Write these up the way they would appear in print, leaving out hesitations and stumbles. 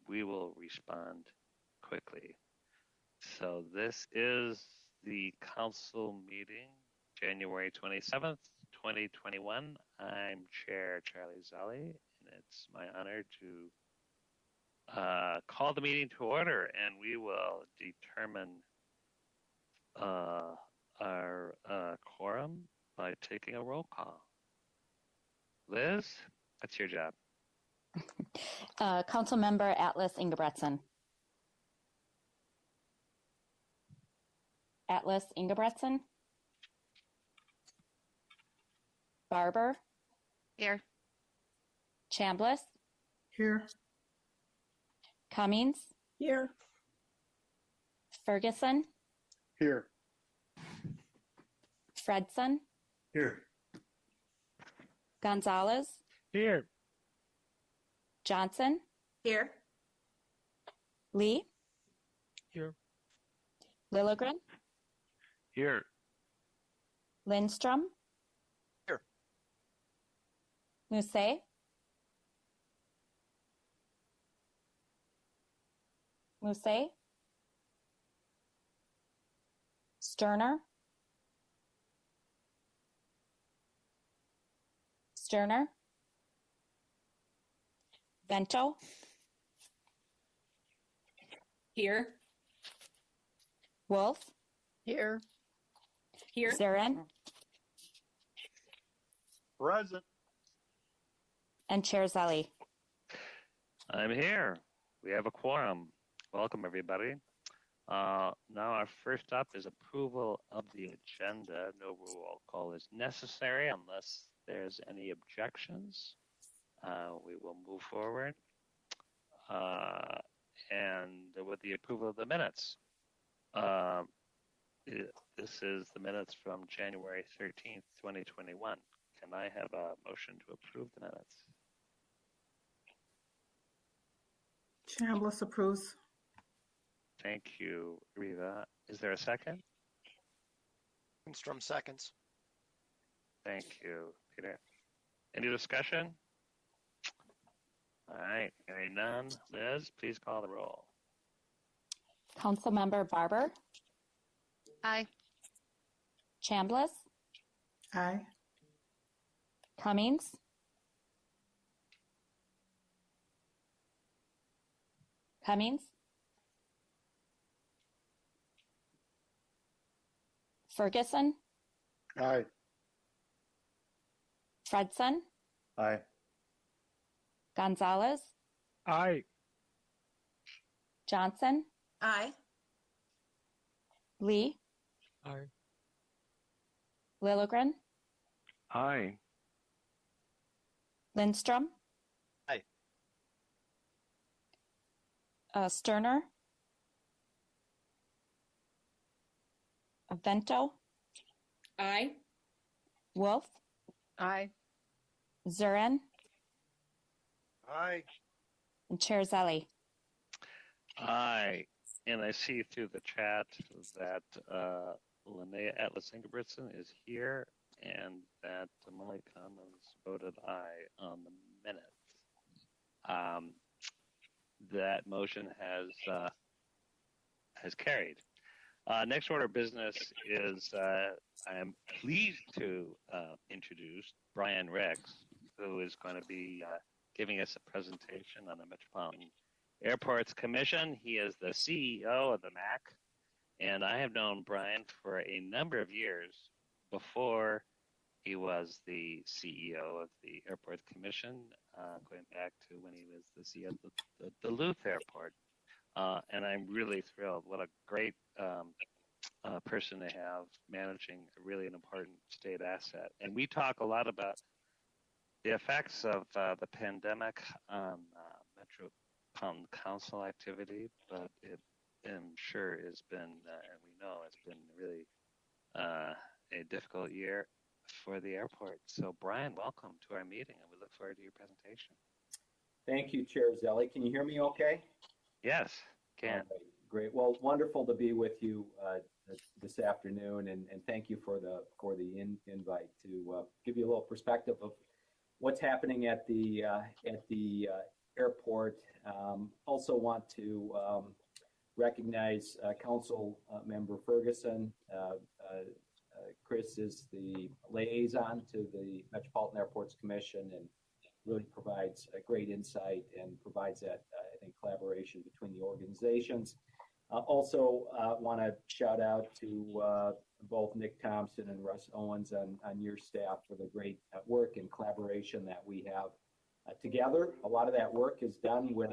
we will respond quickly. So this is the council meeting, January 27th, 2021. I'm Chair Charlie Zali, and it's my honor to call the meeting to order, and we will determine our quorum by taking a roll call. Liz, what's your job? Councilmember Atlas Ingebretson. Atlas Ingebretson. Barber. Here. Chambliss. Here. Cummings. Here. Ferguson. Here. Fredson. Here. Gonzalez. Here. Johnson. Here. Lee. Here. Lilligren. Here. Lindstrom. Here. Musset. Musset. Sterner. Sterner. Vento. Here. Wolf. Here. Here. Zarin. Present. And Chair Zali. I'm here. We have a quorum. Welcome, everybody. Now our first up is approval of the agenda. No roll call is necessary unless there's any objections. We will move forward. And with the approval of the minutes. This is the minutes from January 13th, 2021. Can I have a motion to approve the minutes? Chambliss approves. Thank you, Riva. Is there a second? Lindstrom seconds. Thank you, Peter. Any discussion? All right, hearing none. Liz, please call the roll. Councilmember Barber. Aye. Chambliss. Aye. Cummings. Cummings. Ferguson. Aye. Fredson. Aye. Gonzalez. Aye. Johnson. Aye. Lee. Aye. Lilligren. Aye. Lindstrom. Aye. Sterner. Vento. Aye. Wolf. Aye. Zarin. Aye. And Chair Zali. Aye. And I see through the chat that Linnea Atlas Ingebretson is here and that Molly Commons voted aye on the minutes. That motion has carried. Next order of business is I am pleased to introduce Brian Ricks, who is going to be giving us a presentation on the Metropolitan Airports Commission. He is the CEO of the MAC, and I have known Brian for a number of years before he was the CEO of the Airports Commission, going back to when he was the CEO of the Duluth Airport. And I'm really thrilled. What a great person to have managing really an important state asset. And we talk a lot about the effects of the pandemic on Metropolitan Council activity, but it, I'm sure, has been, and we know it's been really a difficult year for the airport. So, Brian, welcome to our meeting, and we look forward to your presentation. Thank you, Chair Zeli. Can you hear me okay? Yes, can. Okay, great. Well, wonderful to be with you this afternoon, and thank you for the invite to give you a little perspective of what's happening at the Airport. Also want to recognize Council Member Ferguson. Chris is the liaison to the Metropolitan Airports Commission and really provides a great insight and provides that, I think, collaboration between the organizations. Also want to shout out to both Nick Thompson and Russ Owens on your staff for the great work and collaboration that we have together. A lot of that work is done with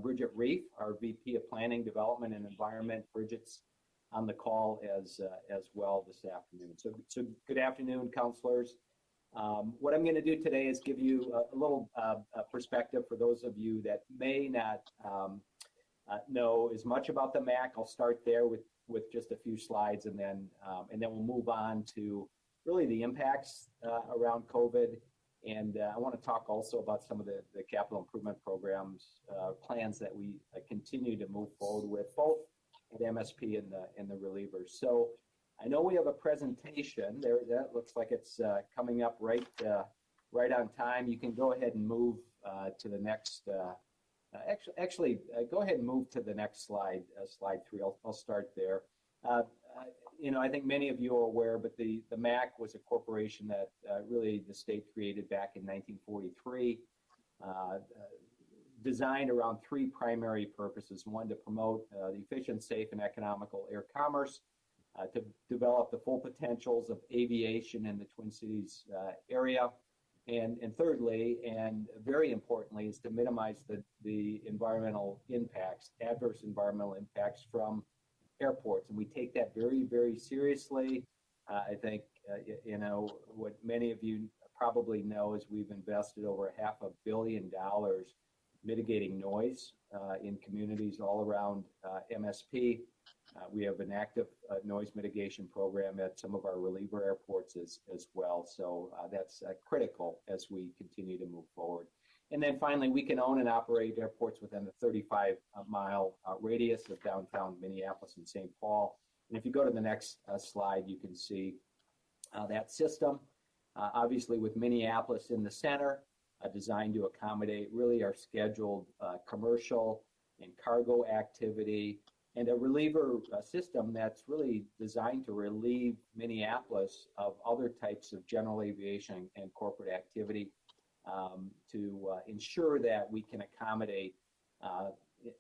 Bridget Reef, our VP of Planning, Development, and Environment. Bridget's on the call as well this afternoon. So good afternoon, councilors. What I'm going to do today is give you a little perspective for those of you that may not know as much about the MAC. I'll start there with just a few slides, and then we'll move on to really the impacts around COVID. And I want to talk also about some of the capital improvement programs plans that we continue to move forward with, both at MSP and the relievers. So I know we have a presentation there that looks like it's coming up right on time. You can go ahead and move to the next. Actually, go ahead and move to the next slide, slide 3. I'll start there. I think many of you are aware, but the MAC was a corporation that really the state created back in 1943, designed around 3 primary purposes. One, to promote the efficient, safe, and economical air commerce, to develop the full potentials of aviation in the Twin Cities area, and thirdly, and very importantly, is to minimize the environmental impacts, adverse environmental impacts from airports. And we take that very, very seriously. I think, what many of you probably know is we've invested over $500 million mitigating noise in communities all around MSP. We have an active noise mitigation program at some of our reliever airports as well. So that's critical as we continue to move forward. And then finally, we can own and operate airports within the 35-mile radius of downtown Minneapolis and St. Paul. And if you go to the next slide, you can see that system, obviously with Minneapolis in the center, designed to accommodate really our scheduled commercial and cargo activity, and a reliever system that's really designed to relieve Minneapolis of other types of general aviation and corporate activity, to ensure that we can accommodate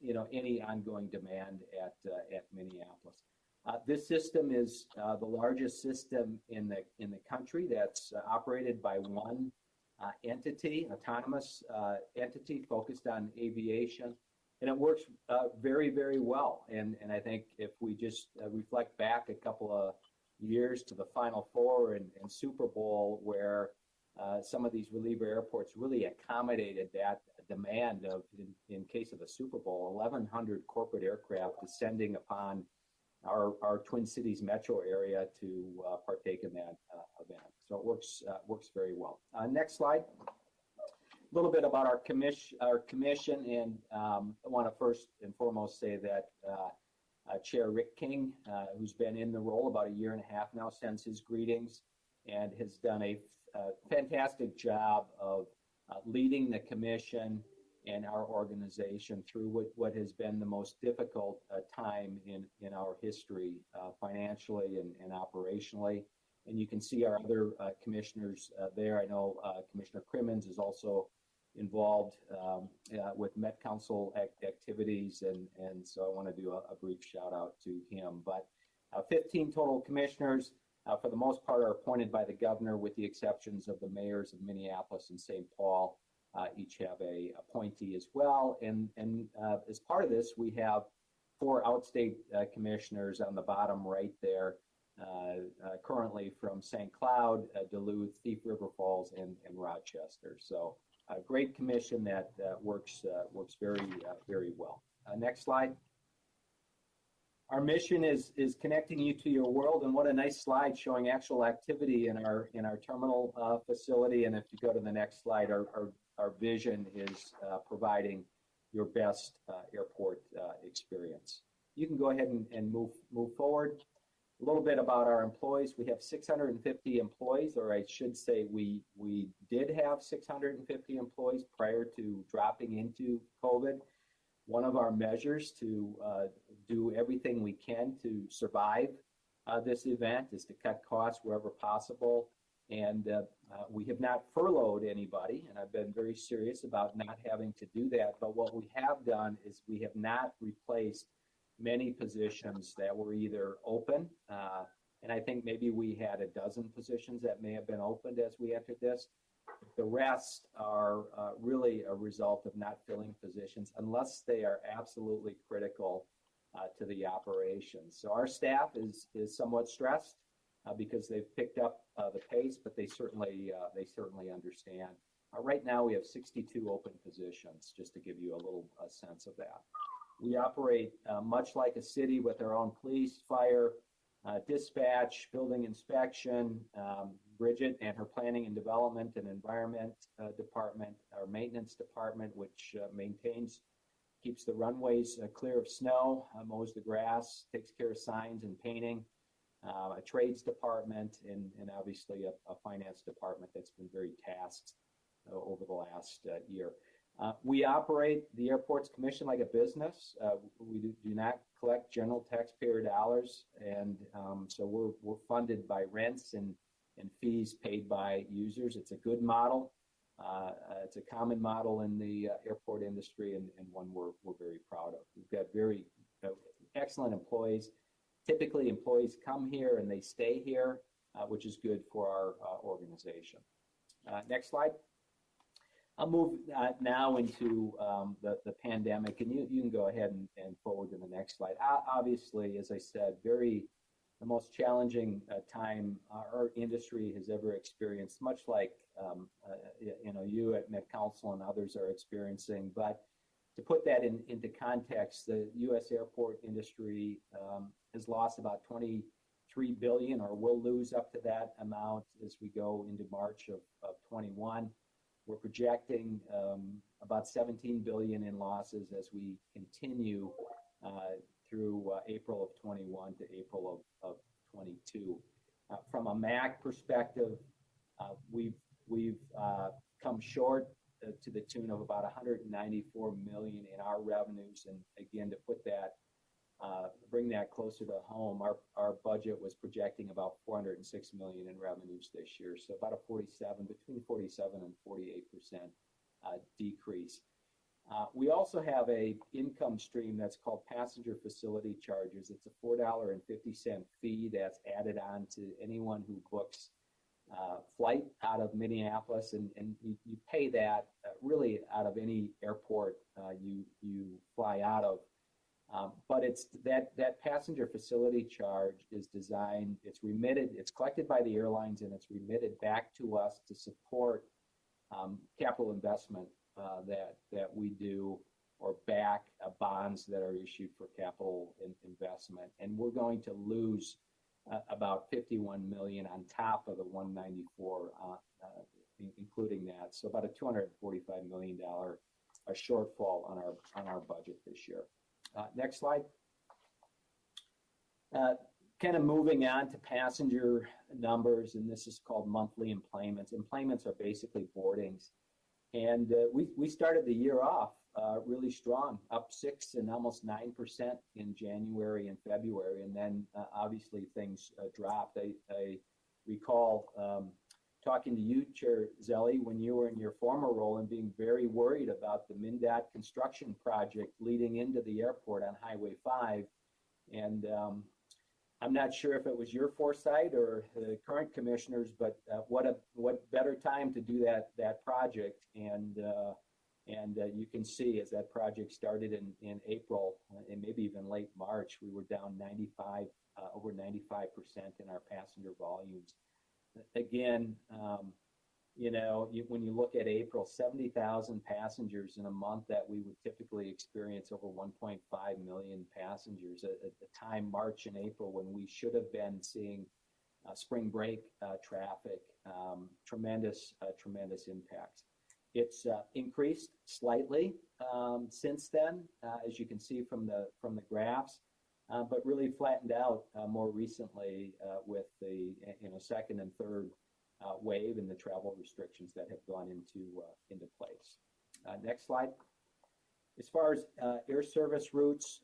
any ongoing demand at Minneapolis. This system is the largest system in the country that's operated by one entity, autonomous entity focused on aviation, and it works very, very well. And I think if we just reflect back a couple of years to the Final Four and Super Bowl, where some of these reliever airports really accommodated that demand of, in case of the Super Bowl, 1,100 corporate aircraft descending upon our Twin Cities metro area to partake in that event. So it works very well. Next slide. A little bit about our commission, and I want to first and foremost say that Chair Rick King, who's been in the role about 1.5 years now, sends his greetings and has done a fantastic job of leading the commission and our organization through what has been the most difficult time in our history, financially and operationally. And you can see our other commissioners there. I know Commissioner Crimmins is also involved with Met Council activities, and so I want to do a brief shout out to him. But 15 total commissioners, for the most part, are appointed by the governor, with the exceptions of the mayors of Minneapolis and St. Paul. Each have a appointee as well. And as part of this, we have 4 outstate commissioners on the bottom right there, currently from St. Cloud, Duluth, Thief River Falls, and Rochester. So a great commission that works very, very well. Next slide. Our mission is connecting you to your world, and what a nice slide showing actual activity in our terminal facility. And if you go to the next slide, our vision is providing your best airport experience. You can go ahead and move forward. A little bit about our employees. We have 650 employees, or I should say we did have 650 employees prior to dropping into COVID. One of our measures to do everything we can to survive this event is to cut costs wherever possible. And we have not furloughed anybody, and I've been very serious about not having to do that. But what we have done is we have not replaced many positions that were either open, and I think maybe we had a dozen positions that may have been opened as we entered this. The rest are really a result of not filling positions unless they are absolutely critical to the operations. So our staff is somewhat stressed because they've picked up the pace, but they certainly understand. Right now we have 62 open positions, just to give you a little sense of that. We operate much like a city with our own police, fire, dispatch, building inspection. Bridget and her planning and development and environment department, our maintenance department, which keeps the runways clear of snow, mows the grass, takes care of signs and painting, a trades department, and obviously a finance department that's been very tasked over the last year. We operate the airport's commission like a business. We do not collect general taxpayer dollars, and so we're funded by rents and fees paid by users. It's a good model. It's a common model in the airport industry, and one we're very proud of. We've got very excellent employees. Typically, employees come here and they stay here, which is good for our organization. Next slide. I'll move now into the pandemic, and you can go ahead and forward to the next slide. Obviously, as I said, the most challenging time our industry has ever experienced, much like you at Met Council and others are experiencing. But to put that into context, the U.S. airport industry has lost about $23 billion, or will lose up to that amount as we go into March of 21. We're projecting about $17 billion in losses as we continue through April of 21 to April of 22. From a MAC perspective, we've come short to the tune of about $194 million in our revenues. And again, to put that, bring that closer to home, our budget was projecting about $406 million in revenues this year. So about between 47 and 48% decrease. We also have a income stream that's called passenger facility charges. It's a $4.50 fee that's added on to anyone who books flight out of Minneapolis, and you pay that really out of any airport you fly out of. But it's that passenger facility charge is designed, it's remitted, it's collected by the airlines, and it's remitted back to us to support capital investment that we do, or back bonds that are issued for capital investment. And we're going to lose about $51 million on top of the 194, including that. So about a $245 million shortfall on our budget this year. Next slide. Kind of moving on to passenger numbers, and this is called monthly enplanements. Enplanements are basically boardings. And we started the year off really strong, up 6 and almost 9% in January and February, and then obviously things dropped. I recall talking to you, Chair Zelle, when you were in your former role and being very worried about the MnDOT construction project leading into the airport on Highway 5. And I'm not sure if it was your foresight or the current commissioners, but what better time to do that project. And you can see as that project started in April and maybe even late March, we were down over 95% in our passenger volumes. Again, when you look at April, 70,000 passengers in a month that we would typically experience over 1.5 million passengers at the time, March and April, when we should have been seeing spring break traffic, tremendous impacts. It's increased slightly since then, as you can see from the graphs. but really flattened out more recently with the second and third wave and the travel restrictions that have gone into place. Next slide. As far as air service routes,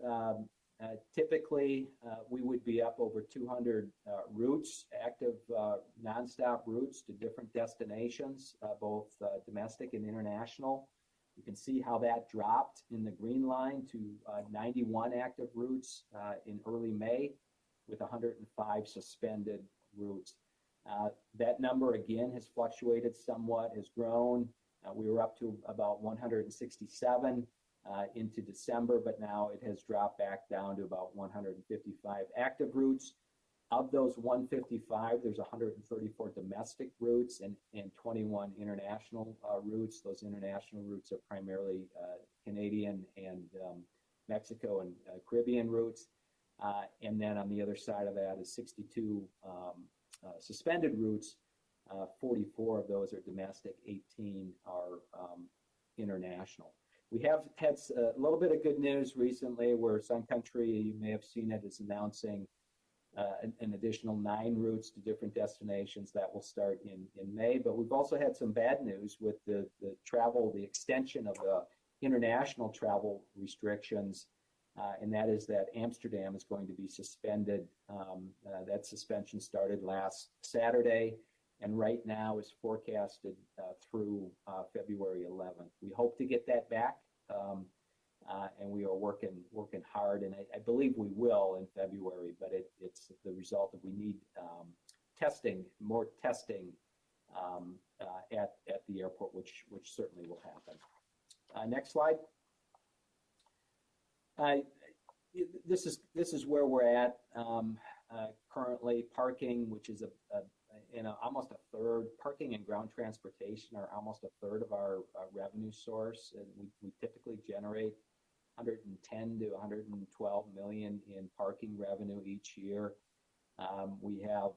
typically we would be up over 200 routes, active nonstop routes to different destinations, both domestic and international. You can see how that dropped in the green line to 91 active routes in early May, with 105 suspended routes. That number again has fluctuated somewhat, has grown. We were up to about 167 into December, but now it has dropped back down to about 155 active routes. Of those 155, there's 134 domestic routes and 21 international routes. Those international routes are primarily Canadian and Mexico and Caribbean routes. And then on the other side of that is 62 suspended routes. 44 of those are domestic, 18 are international. We have had a little bit of good news recently where Sun Country, you may have seen it, is announcing an additional 9 routes to different destinations that will start in May. But we've also had some bad news with the extension of the international travel restrictions, and that is that Amsterdam is going to be suspended. That suspension started last Saturday, and right now is forecasted through February 11th. We hope to get that back, and we are working hard, and I believe we will in February, but it's the result of we need more testing at the airport, which certainly will happen. Next slide. This is where we're at currently. Parking, which is almost a third. Parking and ground transportation are almost a third of our revenue source, and we typically generate 110 to 112 million in parking revenue each year. We have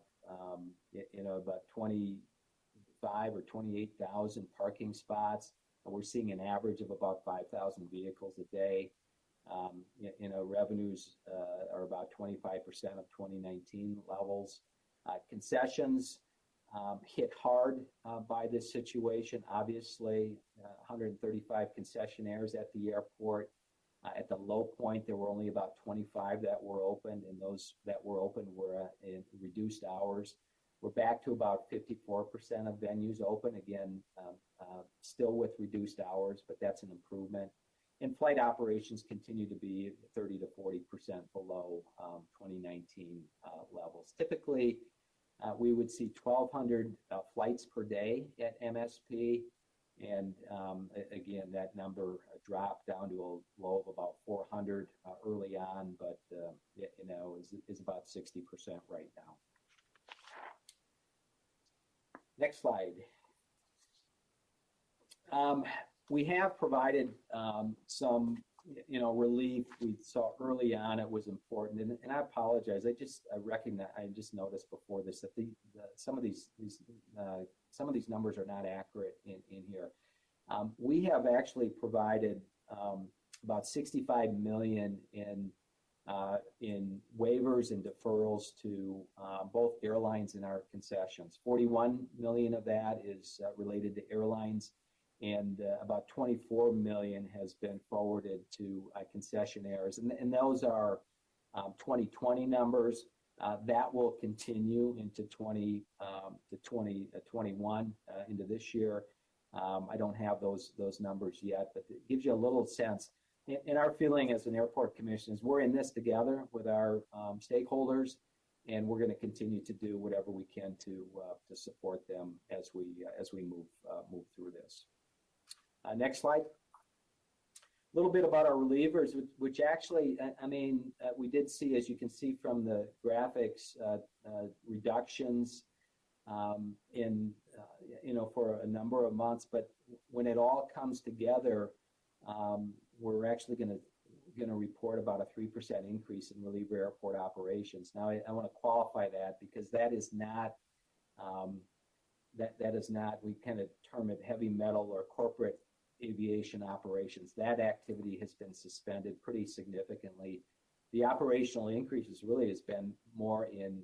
about 25 or 28,000 parking spots. We're seeing an average of about 5,000 vehicles a day. Revenues are about 25% of 2019 levels. Concessions hit hard by this situation. Obviously, 135 concessionaires at the airport. At the low point, there were only about 25 that were open, and those that were open were in reduced hours. We're back to about 54% of venues open, again, still with reduced hours, but that's an improvement. And flight operations continue to be 30 to 40% below 2019 levels. Typically, we would see 1,200 flights per day at MSP, and again, that number dropped down to a low of about 400 early on, but is about 60% right now. Next slide. We have provided some relief. We saw early on it was important, and I apologize. I just noticed before this that some of these numbers are not accurate in here. We have actually provided about $65 million in waivers and deferrals to both airlines and our concessions. 41 million of that is related to airlines, and about 24 million has been forwarded to concessionaires, and those are 2020 numbers. That will continue into 2021 into this year. I don't have those numbers yet, but it gives you a little sense. And our feeling as an airport commission is we're in this together with our stakeholders, and we're going to continue to do whatever we can to support them as we move through this. Next slide. A little bit about our relievers, which actually, we did see, as you can see from the graphics, reductions for a number of months. But when it all comes together, we're actually going to report about a 3% increase in reliever airport operations. Now, I want to qualify that because that is not, we kind of term it heavy metal or corporate aviation operations. That activity has been suspended pretty significantly The operational increases really has been more in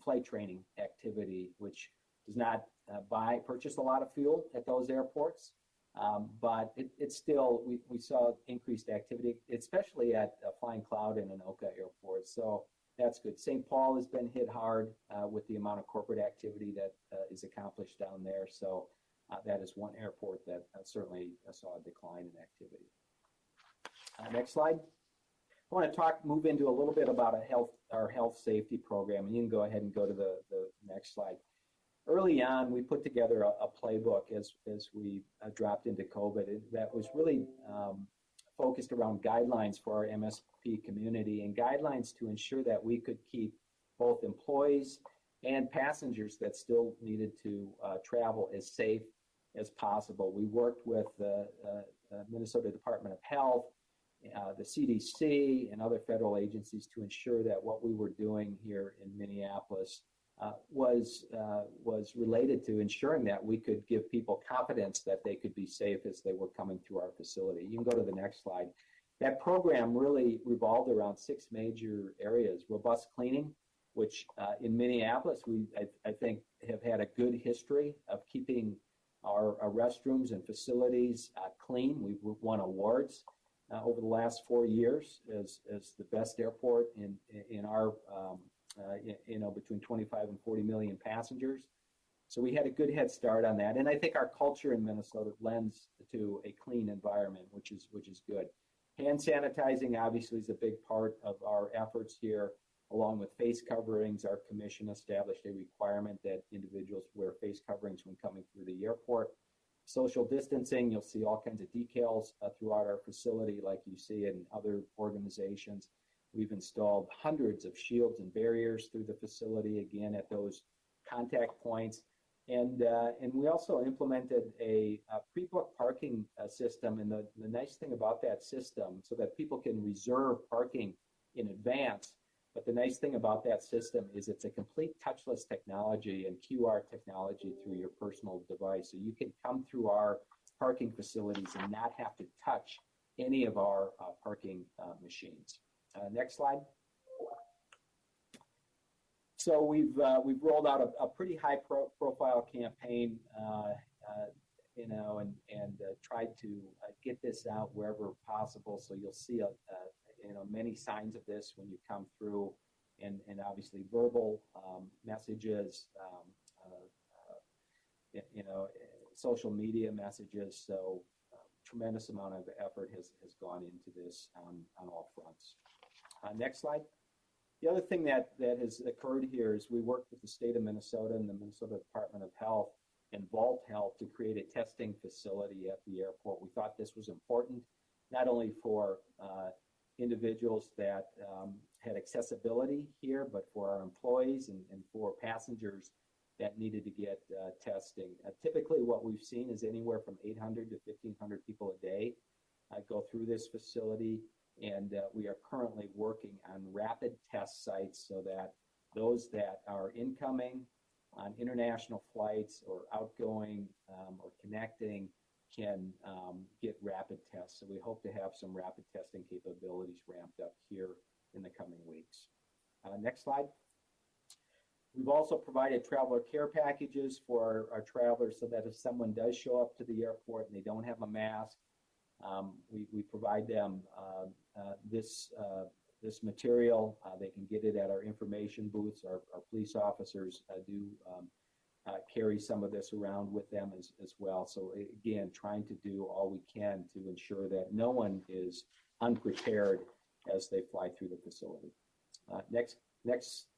flight training activity, which does not purchase a lot of fuel at those airports. But it's still, we saw increased activity, especially at Flying Cloud and Anoka Airport. So that's good. St. Paul has been hit hard with the amount of corporate activity that is accomplished down there. So that is one airport that certainly saw a decline in activity. Next slide. I want to move into a little bit about our health safety program, and you can go ahead and go to the next slide. Early on, we put together a playbook as we dropped into COVID that was really focused around guidelines for our MSP community and guidelines to ensure that we could keep both employees and passengers that still needed to travel as safe as possible. We worked with the Minnesota Department of Health, the CDC, and other federal agencies to ensure that what we were doing here in Minneapolis was related to ensuring that we could give people confidence that they could be safe as they were coming through our facility. You can go to the next slide. That program really revolved around 6 major areas. Robust cleaning, which in Minneapolis, I think have had a good history of keeping our restrooms and facilities clean. We've won awards over the last 4 years as the best airport in our between 25 and 40 million passengers. So we had a good head start on that. And I think our culture in Minnesota lends to a clean environment, which is good. Hand sanitizing obviously is a big part of our efforts here, along with face coverings. Our commission established a requirement that individuals wear face coverings when coming through the airport. Social distancing, you'll see all kinds of decals throughout our facility like you see in other organizations. We've installed hundreds of shields and barriers through the facility, again, at those contact points. And we also implemented a pre-book parking system. And the nice thing about that system, so that people can reserve parking in advance, but the nice thing about that system is it's a complete touchless technology and QR technology through your personal device. So you can come through our parking facilities and not have to touch any of our parking machines. Next slide. So we've rolled out a pretty high profile campaign, and tried to get this out wherever possible. So you'll see many signs of this when you come through, and obviously verbal messages, social media messages. So tremendous amount of effort has gone into this on all fronts. Next slide. The other thing that has occurred here is we worked with the state of Minnesota and the Minnesota Department of Health and Vault Health to create a testing facility at the airport. We thought this was important, not only for individuals that had accessibility here, but for our employees and for passengers that needed to get testing. Typically what we've seen is anywhere from 800 to 1,500 people a day go through this facility. And we are currently working on rapid test sites so that those that are incoming on international flights or outgoing or connecting can get rapid tests. So we hope to have some rapid testing capabilities ramped up here in the coming weeks. Next slide. We've also provided traveler care packages for our travelers so that if someone does show up to the airport and they don't have a mask, we provide them this material. They can get it at our information booths. Our police officers do carry some of this around with them as well. So again, trying to do all we can to ensure that no one is unprepared as they fly through the facility. Next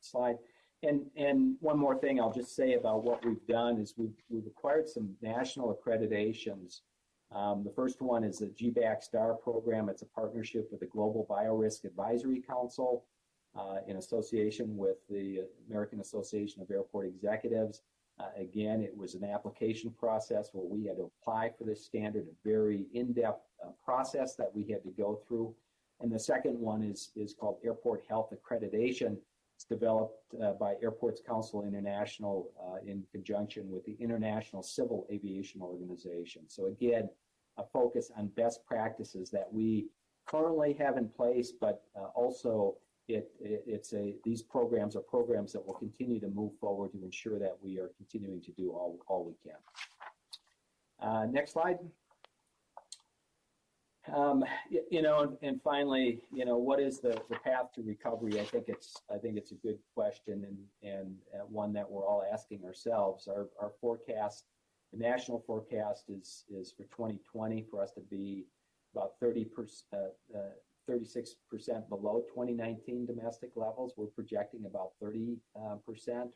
slide. And one more thing I'll just say about what we've done is we've acquired some national accreditations. The first one is the GBAC STAR program. It's a partnership with the Global Biorisk Advisory Council in association with the American Association of Airport Executives. Again, it was an application process where we had to apply for this standard, a very in-depth process that we had to go through. And the second one is called Airport Health Accreditation. It's developed by Airports Council International in conjunction with the International Civil Aviation Organization. So again, a focus on best practices that we currently have in place, but also these programs are programs that will continue to move forward to ensure that we are continuing to do all we can. Next slide. And finally, what is the path to recovery? I think it's a good question and one that we're all asking ourselves. Our forecast, the national forecast is for 2020 for us to be about 36% below 2019 domestic levels. We're projecting about 30%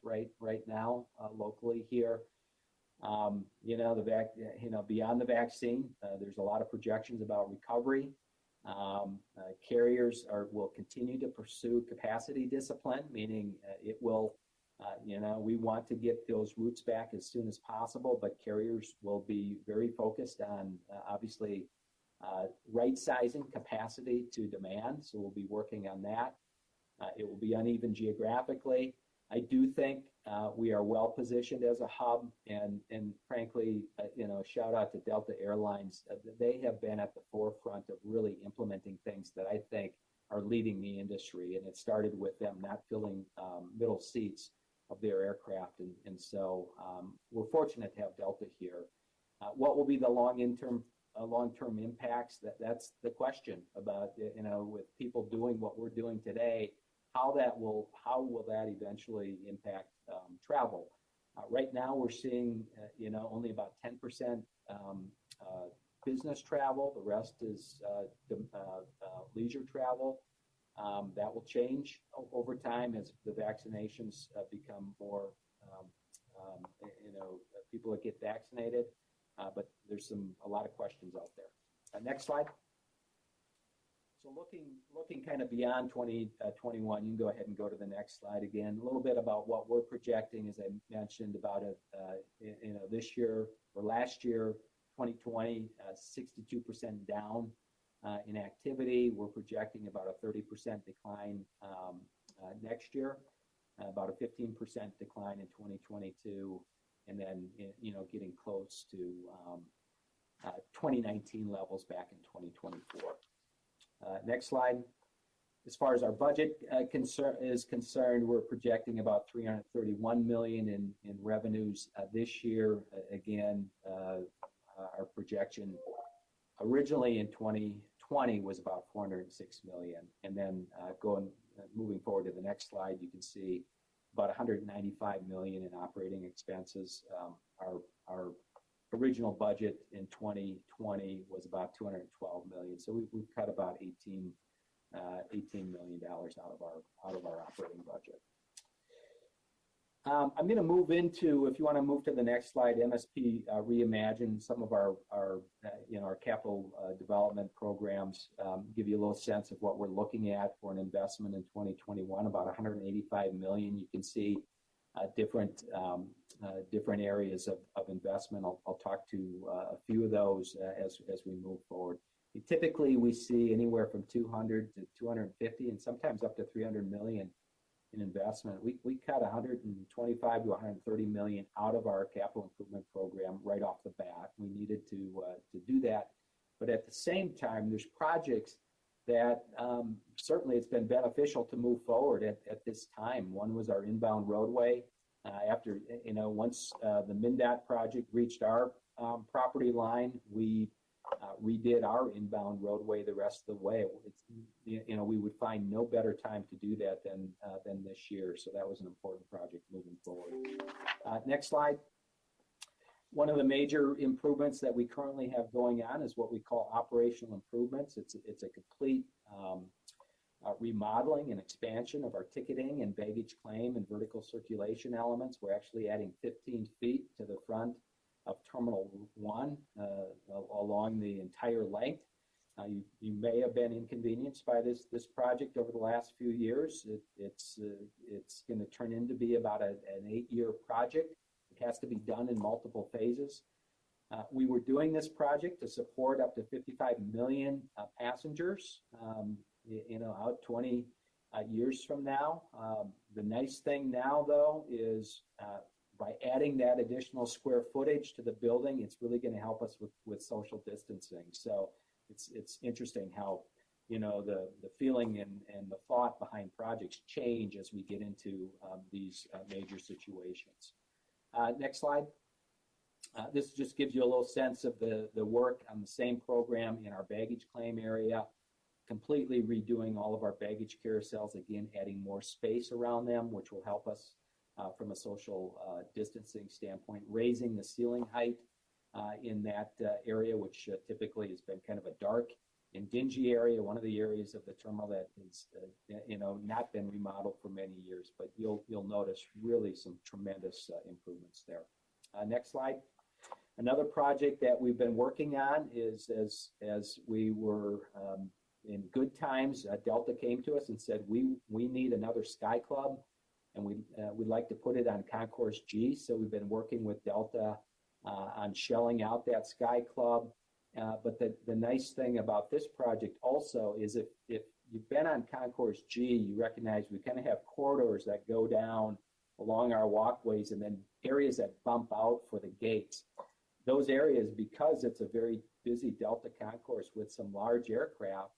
right now locally here. Beyond the vaccine, there's a lot of projections about recovery. Carriers will continue to pursue capacity discipline, meaning it will, we want to get those routes back as soon as possible, but carriers will be very focused on obviously right-sizing capacity to demand. So we'll be working on that. It will be uneven geographically. I do think we are well positioned as a hub, and frankly, shout out to Delta Airlines. They have been at the forefront of really implementing things that I think are leading the industry, and it started with them not filling middle seats of their aircraft, and so we're fortunate to have Delta here. What will be the long-term impacts? That's the question about with people doing what we're doing today. How will that eventually impact travel? Right now, we're seeing only about 10% business travel. The rest is leisure travel. That will change over time as the vaccinations become more. People that get vaccinated, but there's a lot of questions out there. Next slide. So looking kind of beyond 2021, you can go ahead and go to the next slide again. A little bit about what we're projecting, as I mentioned about it, this year or last year, 2020, 62% down in activity. We're projecting about a 30% decline next year, about a 15% decline in 2022, and then getting close to 2019 levels back in 2024. Next slide. As far as our budget is concerned, we're projecting about $331 million in revenues this year. Again, our projection originally in 2020 was about $406 million, and then moving forward to the next slide, you can see about $195 million in operating expenses. Our original budget in 2020 was about $212 million, so we've cut about $18 million out of our operating budget. I'm going to move into, if you want to move to the next slide, MSP Reimagine, some of our capital development programs, give you a little sense of what we're looking at for an investment in 2021, about $185 million. You can see different areas of investment. I'll talk to a few of those as we move forward. Typically, we see anywhere from 200 to 250 and sometimes up to 300 million in investment. We cut 125 to 130 million out of our capital improvement program right off the bat. We needed to do that, but at the same time, there's projects that certainly it's been beneficial to move forward at this time. One was our inbound roadway. Once the MnDOT project reached our property line, we redid our inbound roadway the rest of the way. We would find no better time to do that than this year. So that was an important project moving forward. Next slide. One of the major improvements that we currently have going on is what we call operational improvements. It's a complete remodeling and expansion of our ticketing and baggage claim and vertical circulation elements. We're actually adding 15 feet to the front of Terminal 1 along the entire length. You may have been inconvenienced by this project over the last few years. It's going to turn into be about an 8-year project. It has to be done in multiple phases. We were doing this project to support up to 55 million passengers, out 20 years from now. The nice thing now, though, is by adding that additional square footage to the building, it's really going to help us with social distancing. So it's interesting how the feeling and the thought behind projects change as we get into these major situations. Next slide. This just gives you a little sense of the work on the same program in our baggage claim area, completely redoing all of our baggage carousels, again, adding more space around them, which will help us from a social distancing standpoint, raising the ceiling height in that area, which typically has been kind of a dark and dingy area, one of the areas of the terminal that has not been remodeled for many years, but you'll notice really some tremendous improvements there. Next slide. Another project that we've been working on is as we were in good times, Delta came to us and said, we need another Sky Club, and we'd like to put it on Concourse G. So we've been working with Delta on shelling out that Sky Club. But the nice thing about this project also is if you've been on Concourse G, you recognize we kind of have corridors that go down along our walkways and then areas that bump out for the gates. Those areas, because it's a very busy Delta concourse with some large aircraft,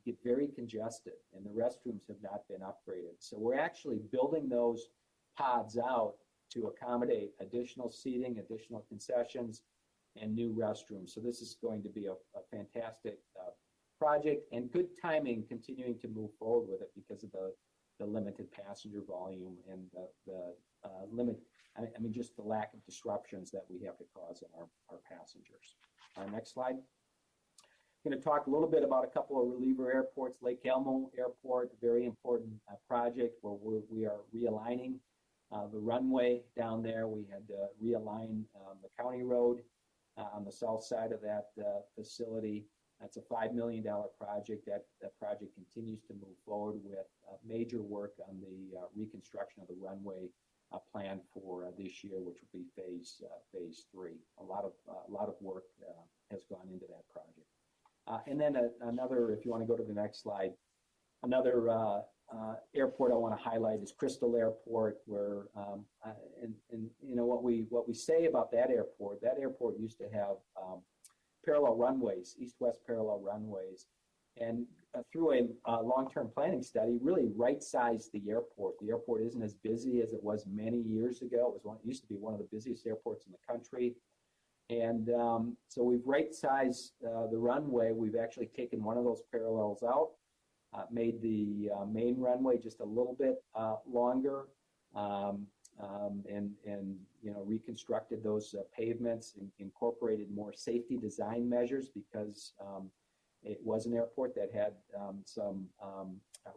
get very congested, and the restrooms have not been upgraded. So we're actually building those pods out to accommodate additional seating, additional concessions, and new restrooms. So this is going to be a fantastic project, and good timing continuing to move forward with it because of the limited passenger volume and just the lack of disruptions that we have to cause in our passengers. Next slide. I'm going to talk a little bit about a couple of reliever airports. Lake Elmo Airport, a very important project where we are realigning the runway down there. We had to realign the county road on the south side of that facility. That's a $5 million project. That project continues to move forward with major work on the reconstruction of the runway planned for this year, which will be phase 3. A lot of work has gone into that project. And then another, if you want to go to the next slide, another airport I want to highlight is Crystal Airport, where what we say about that airport used to have parallel runways, east-west parallel runways, and through a long-term planning study, really right-sized the airport. The airport isn't as busy as it was many years ago. It used to be one of the busiest airports in the country. And so we've right-sized the runway. We've actually taken one of those parallels out, made the main runway just a little bit longer, and reconstructed those pavements, and incorporated more safety design measures because it was an airport that had some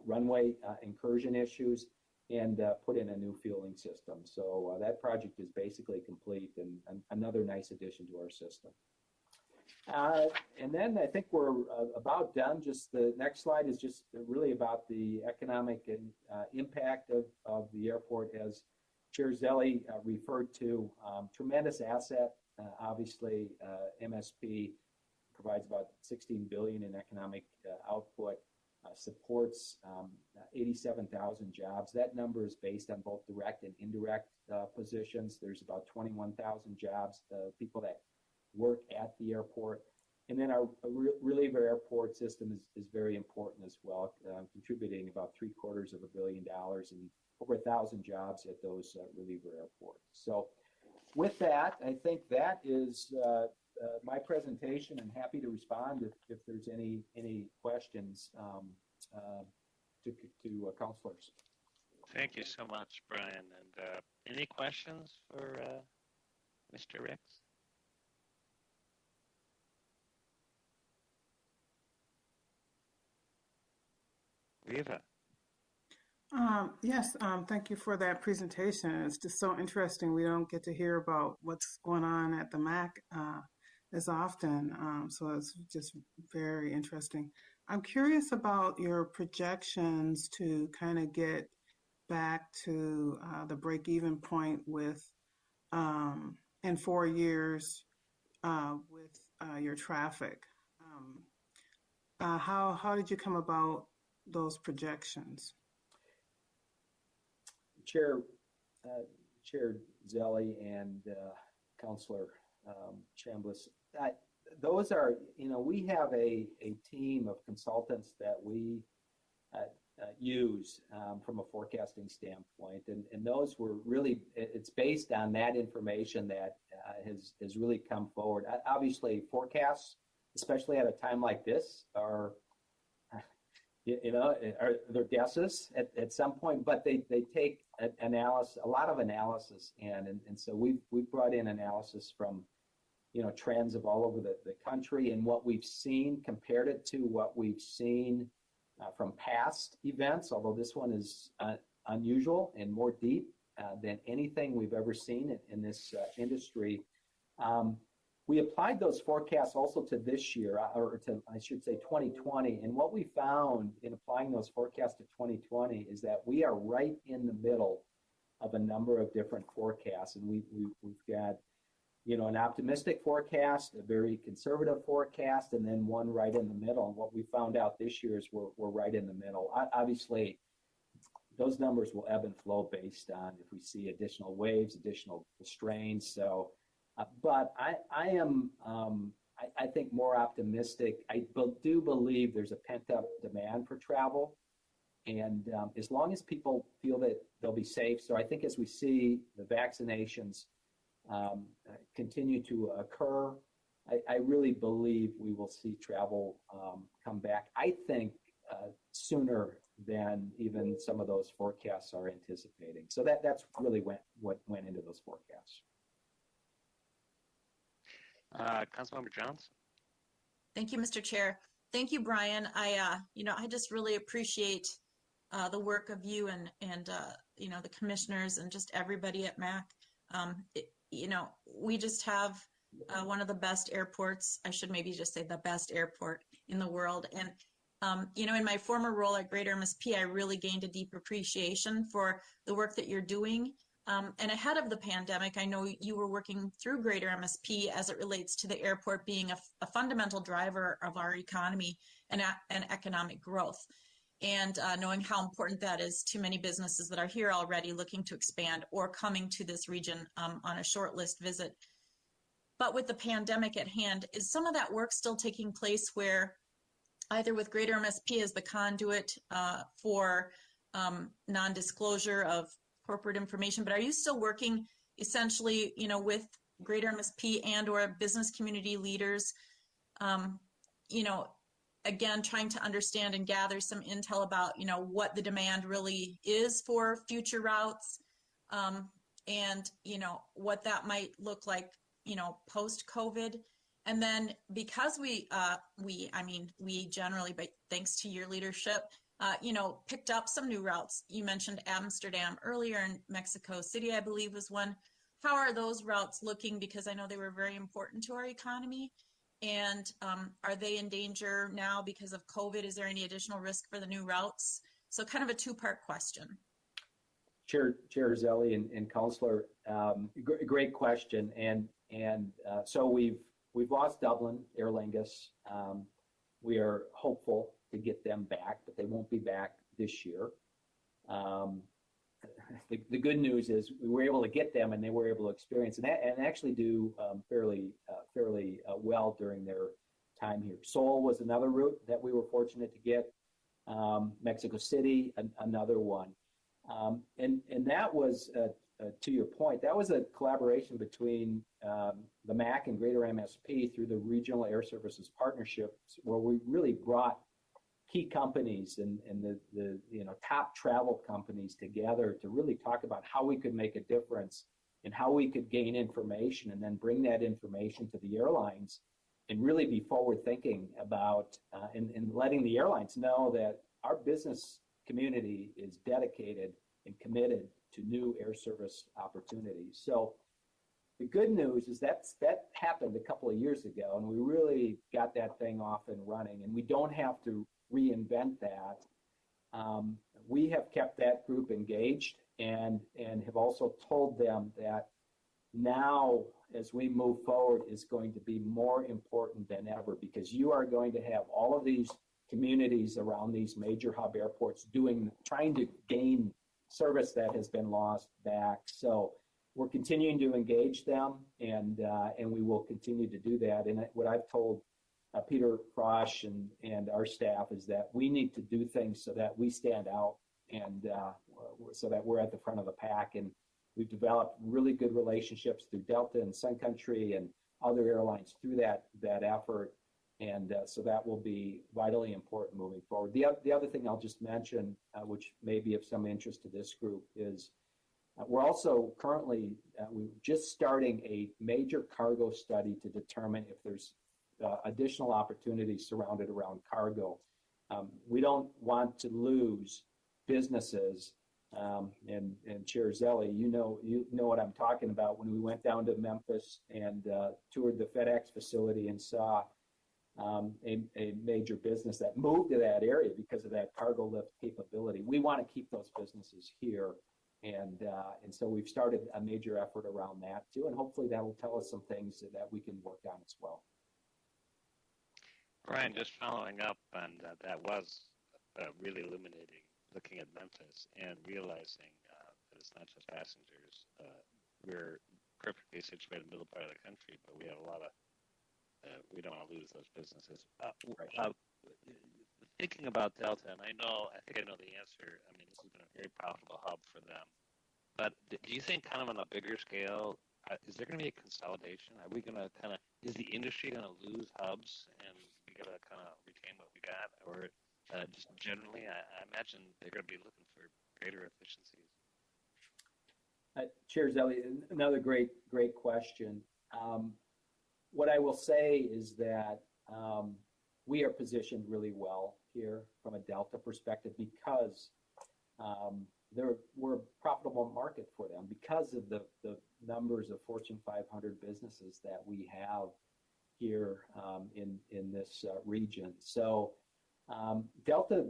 runway incursion issues, and put in a new fueling system. So that project is basically complete, and another nice addition to our system. And then I think we're about done. Just the next slide is just really about the economic and impact of the airport, as Chair Zelle referred to. Tremendous asset. Obviously, MSP provides about $16 billion in economic output. Supports 87,000 jobs. That number is based on both direct and indirect positions. There's about 21,000 jobs, people that work at the airport. And then our reliever airport system is very important as well, contributing about $750 million and over 1,000 jobs at those reliever airports. So with that, I think that is my presentation, and happy to respond if there's any questions to counselors. Thank you so much, Brian. And any questions for Mr. Ricks? Riva. Yes, thank you for that presentation. It's just so interesting. We don't get to hear about what's going on at the MAC as often, so it's just very interesting. I'm curious about your projections to kind of get back to the break-even point with in 4 years with your traffic. How did you come about those projections? Chair Zelle and Councilor Chambliss, those are, we have a team of consultants that we use from a forecasting standpoint, and those were really, it's based on that information that has really come forward. Obviously, forecasts, especially at a time like this, are they're guesses at some point, but they take analysis, a lot of analysis in, and so we've brought in analysis from trends of all over the country and what we've seen, compared it to what we've seen from past events, although this one is unusual and more deep than anything we've ever seen in this industry. We applied those forecasts also to this year, or to, I should say, 2020. And what we found in applying those forecasts to 2020 is that we are right in the middle of a number of different forecasts. And we've got, an optimistic forecast, a very conservative forecast, and then one right in the middle. And what we found out this year is we're right in the middle. Obviously, those numbers will ebb and flow based on if we see additional waves, additional strains. So, but I am, I think, more optimistic. I do believe there's a pent-up demand for travel. And as long as people feel that they'll be safe. So I think as we see the vaccinations continue to occur, I really believe we will see travel come back, I think, sooner than even some of those forecasts are anticipating. So that's really what went into those forecasts. Councilmember Jones? Thank you, Mr. Chair. Thank you, Brian. I just really appreciate the work of you and the commissioners and just everybody at MAC. We just have one of the best airports. I should maybe just say the best airport in the world. And, in my former role at Greater MSP, I really gained a deep appreciation for the work that you're doing. And ahead of the pandemic, I know you were working through Greater MSP as it relates to the airport being a fundamental driver of our economy and economic growth. And knowing how important that is to many businesses that are here already looking to expand or coming to this region on a short list visit. But with the pandemic at hand, is some of that work still taking place where either with Greater MSP as the conduit for non-disclosure of corporate information, but are you still working essentially, with Greater MSP and or business community leaders, again, trying to understand and gather some intel about, what the demand really is for future routes, and, what that might look like, post-COVID. And then because we generally, but thanks to your leadership, picked up some new routes. You mentioned Amsterdam earlier, and Mexico City, I believe, was one. How are those routes looking? Because I know they were very important to our economy. And are they in danger now because of COVID? Is there any additional risk for the new routes? So kind of a two-part question. Chair Zelle and Councillor, great question. And so we've lost Dublin, Aer Lingus. We are hopeful to get them back, but they won't be back this year. The good news is we were able to get them, and they were able to experience and actually do fairly well during their time here. Seoul was another route that we were fortunate to get. Mexico City, another one. And that was, to your point, that was a collaboration between the MAC and Greater MSP through the Regional Air Services Partnerships, where we really brought key companies and the top travel companies together to really talk about how we could make a difference and how we could gain information and then bring that information to the airlines and really be forward thinking about and letting the airlines know that our business community is dedicated and committed to new air service opportunities. So the good news is that happened a couple of years ago, and we really got that thing off and running, and we don't have to reinvent that. We have kept that group engaged and have also told them that now, as we move forward, is going to be more important than ever, because you are going to have all of these communities around these major hub airports trying to gain service that has been lost back. So we're continuing to engage them, and we will continue to do that. And what I've told Peter Frosch and our staff is that we need to do things so that we stand out, and so that we're at the front of the pack. And we've developed really good relationships through Delta and Sun Country and other airlines through that effort. And so that will be vitally important moving forward. The other thing I'll just mention, which may be of some interest to this group, is we're also currently we're just starting a major cargo study to determine if there's additional opportunities surrounded around cargo. We don't want to lose businesses. And Chair Zelle, you know what I'm talking about. When we went down to Memphis and toured the FedEx facility and saw a major business that moved to that area because of that cargo lift capability. We want to keep those businesses here, and so we've started a major effort around that too, and hopefully that will tell us some things that we can work on as well. Brian, just following up on that was really illuminating, looking at Memphis and realizing that it's not just passengers. We're perfectly situated in the middle part of the country, but we have a lot of we don't want to lose those businesses. Thinking about Delta, and I think I know the answer. I mean, this has been a very profitable hub for them. But do you think, kind of on a bigger scale, is there going to be a consolidation? Are we going to is the industry going to lose hubs, and we got to kind of retain what we got, or just generally, I imagine they're going to be looking for greater efficiencies. Chair Zelle, another great question. What I will say is that we are positioned really well here from a Delta perspective because we're a profitable market for them because of the numbers of Fortune 500 businesses that we have here in this region. So Delta,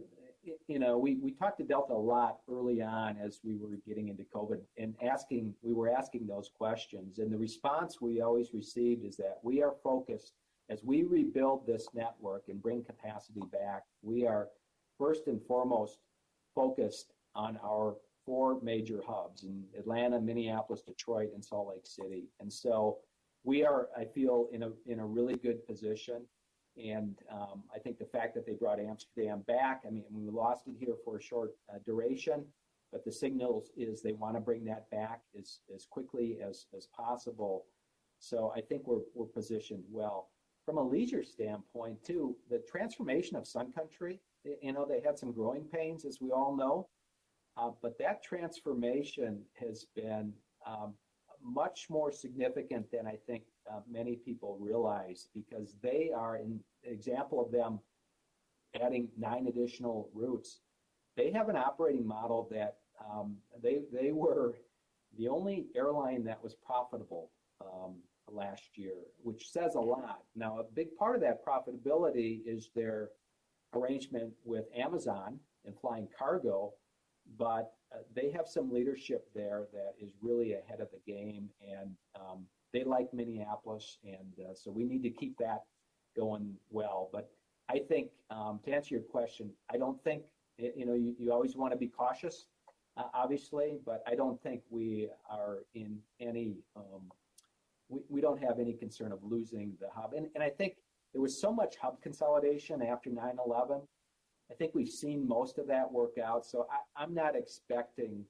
we talked to Delta a lot early on as we were getting into COVID and we were asking those questions. And the response we always received is that we are focused, as we rebuild this network and bring capacity back, we are first and foremost focused on our 4 major hubs in Atlanta, Minneapolis, Detroit, and Salt Lake City. And so we are, I feel, in a really good position. And I think the fact that they brought Amsterdam back, I mean, we lost it here for a short duration, but the signals is they want to bring that back as quickly as possible. So I think we're positioned well. From a leisure standpoint, too, the transformation of Sun Country, they had some growing pains, as we all know, but that transformation has been much more significant than I think many people realize, because they are an example of them adding 9 additional routes. They have an operating model that they were the only airline that was profitable last year, which says a lot. Now, a big part of that profitability is their arrangement with Amazon and flying cargo, but they have some leadership there that is really ahead of the game, and they like Minneapolis, and so we need to keep that going well. But I think, to answer your question, I don't think, you always want to be cautious, obviously, but I don't think we are in any, we don't have any concern of losing the hub. And I think there was so much hub consolidation after 9/11. I think we've seen most of that work out. So I'm not expecting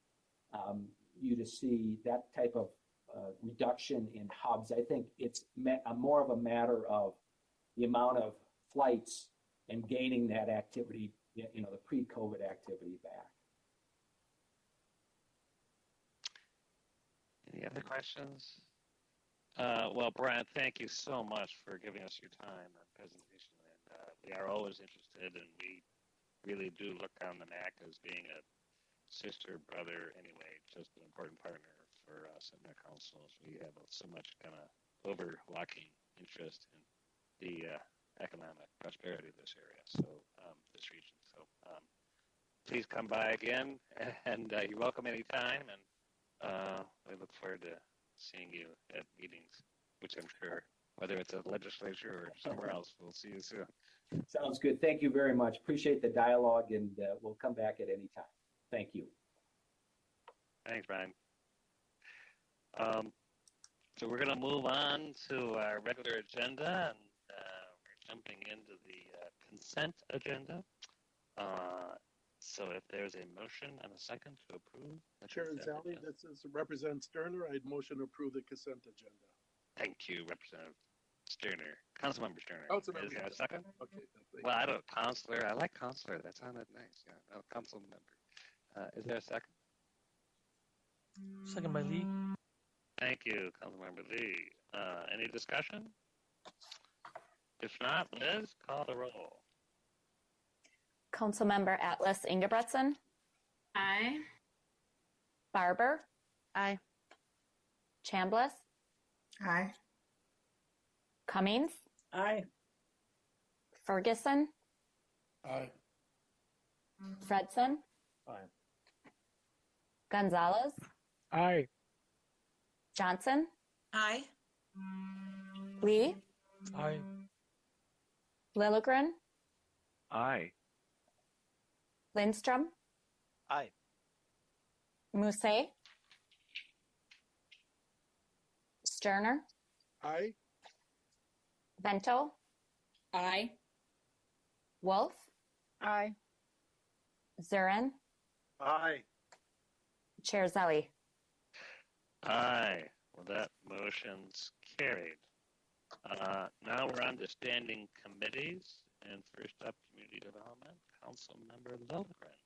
you to see that type of reduction in hubs. I think it's more of a matter of the amount of flights and gaining that activity, the pre-COVID activity back. Any other questions? Well, Brian, thank you so much for giving us your time and presentation. And we are always interested, and we really do look on the MAC as being a sister, brother, anyway, just an important partner for us in the council. We have so much kind of overwatching interest in the economic prosperity of this area, this region. So please come by again, and you're welcome anytime. And we look forward to seeing you at meetings, which I'm sure, whether it's a legislature or somewhere else, we'll see you soon. Sounds good. Thank you very much. Appreciate the dialogue, and we'll come back at any time. Thank you. Thanks, Brian. So we're going to move on to our regular agenda, and we're jumping into the consent agenda. So if there's a motion and a second to approve the Chair consent Zally, agenda. this is Representative Sterner. I'd motion to approve the consent agenda. Thank you, Representative Sterner. Councilmember Sterner. Councilmember Is there a Sterner. second? Okay. Thank Well, I don't, Counselor. I like Counselor. That sounded nice. Yeah, no, Council member. Is there a second? Second by Lee. Thank you, Councilmember Lee. Any discussion? If not, Liz, call the roll. Councilmember Atlas Ingebretson, Aye. Barber, Aye. Chambliss, Aye. Cummings, Aye. Ferguson, Aye. Fredson, Aye. Gonzalez, Aye. Johnson, Aye. Lee, Aye. Lilligren, Aye. Lindstrom, Aye. Musset, Sterner, Aye. Vento, Aye. Wolf, Aye. Zurin, Aye. Chair Zelli. Aye. Well, that motion's carried. Now we're on to standing committees, and first up, Community Development, Councilmember Lilligren.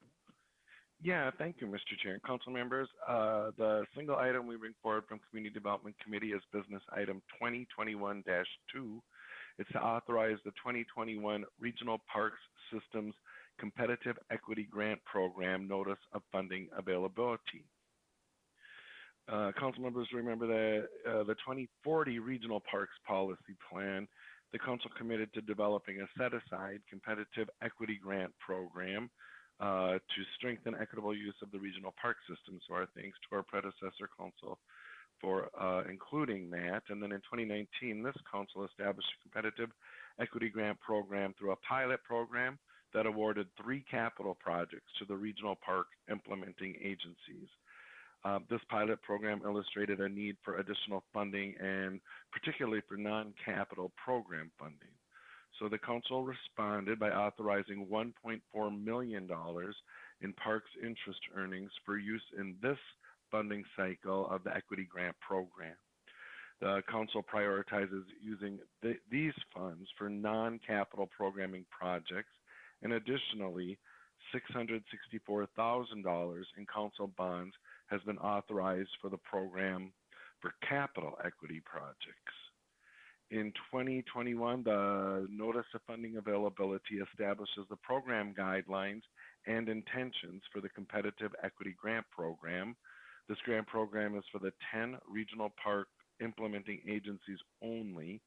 Yeah, thank you, Mr. Chair. Council members, the single item we bring forward from Community Development Committee is business item 2021-2. It's to authorize the 2021 Regional Parks Systems Competitive Equity Grant Program Notice of Funding Availability. Council members remember that the 2040 Regional Parks Policy Plan, the Council committed to developing a set-aside competitive equity grant program to strengthen equitable use of the regional park system. So our thanks to our predecessor council for including that. And then in 2019, this council established a competitive equity grant program through a pilot program that awarded 3 capital projects to the regional park implementing agencies. This pilot program illustrated a need for additional funding and particularly for non-capital program funding. So the council responded by authorizing $1.4 million in parks interest earnings for use in this funding cycle of the equity grant program. The council prioritizes using these funds for non-capital programming projects, and additionally, $664,000 in council bonds has been authorized for the program for capital equity projects. In 2021, the Notice of Funding Availability establishes the program guidelines and intentions for the Competitive Equity Grant Program. This grant program is for the 10 regional park implementing agencies only,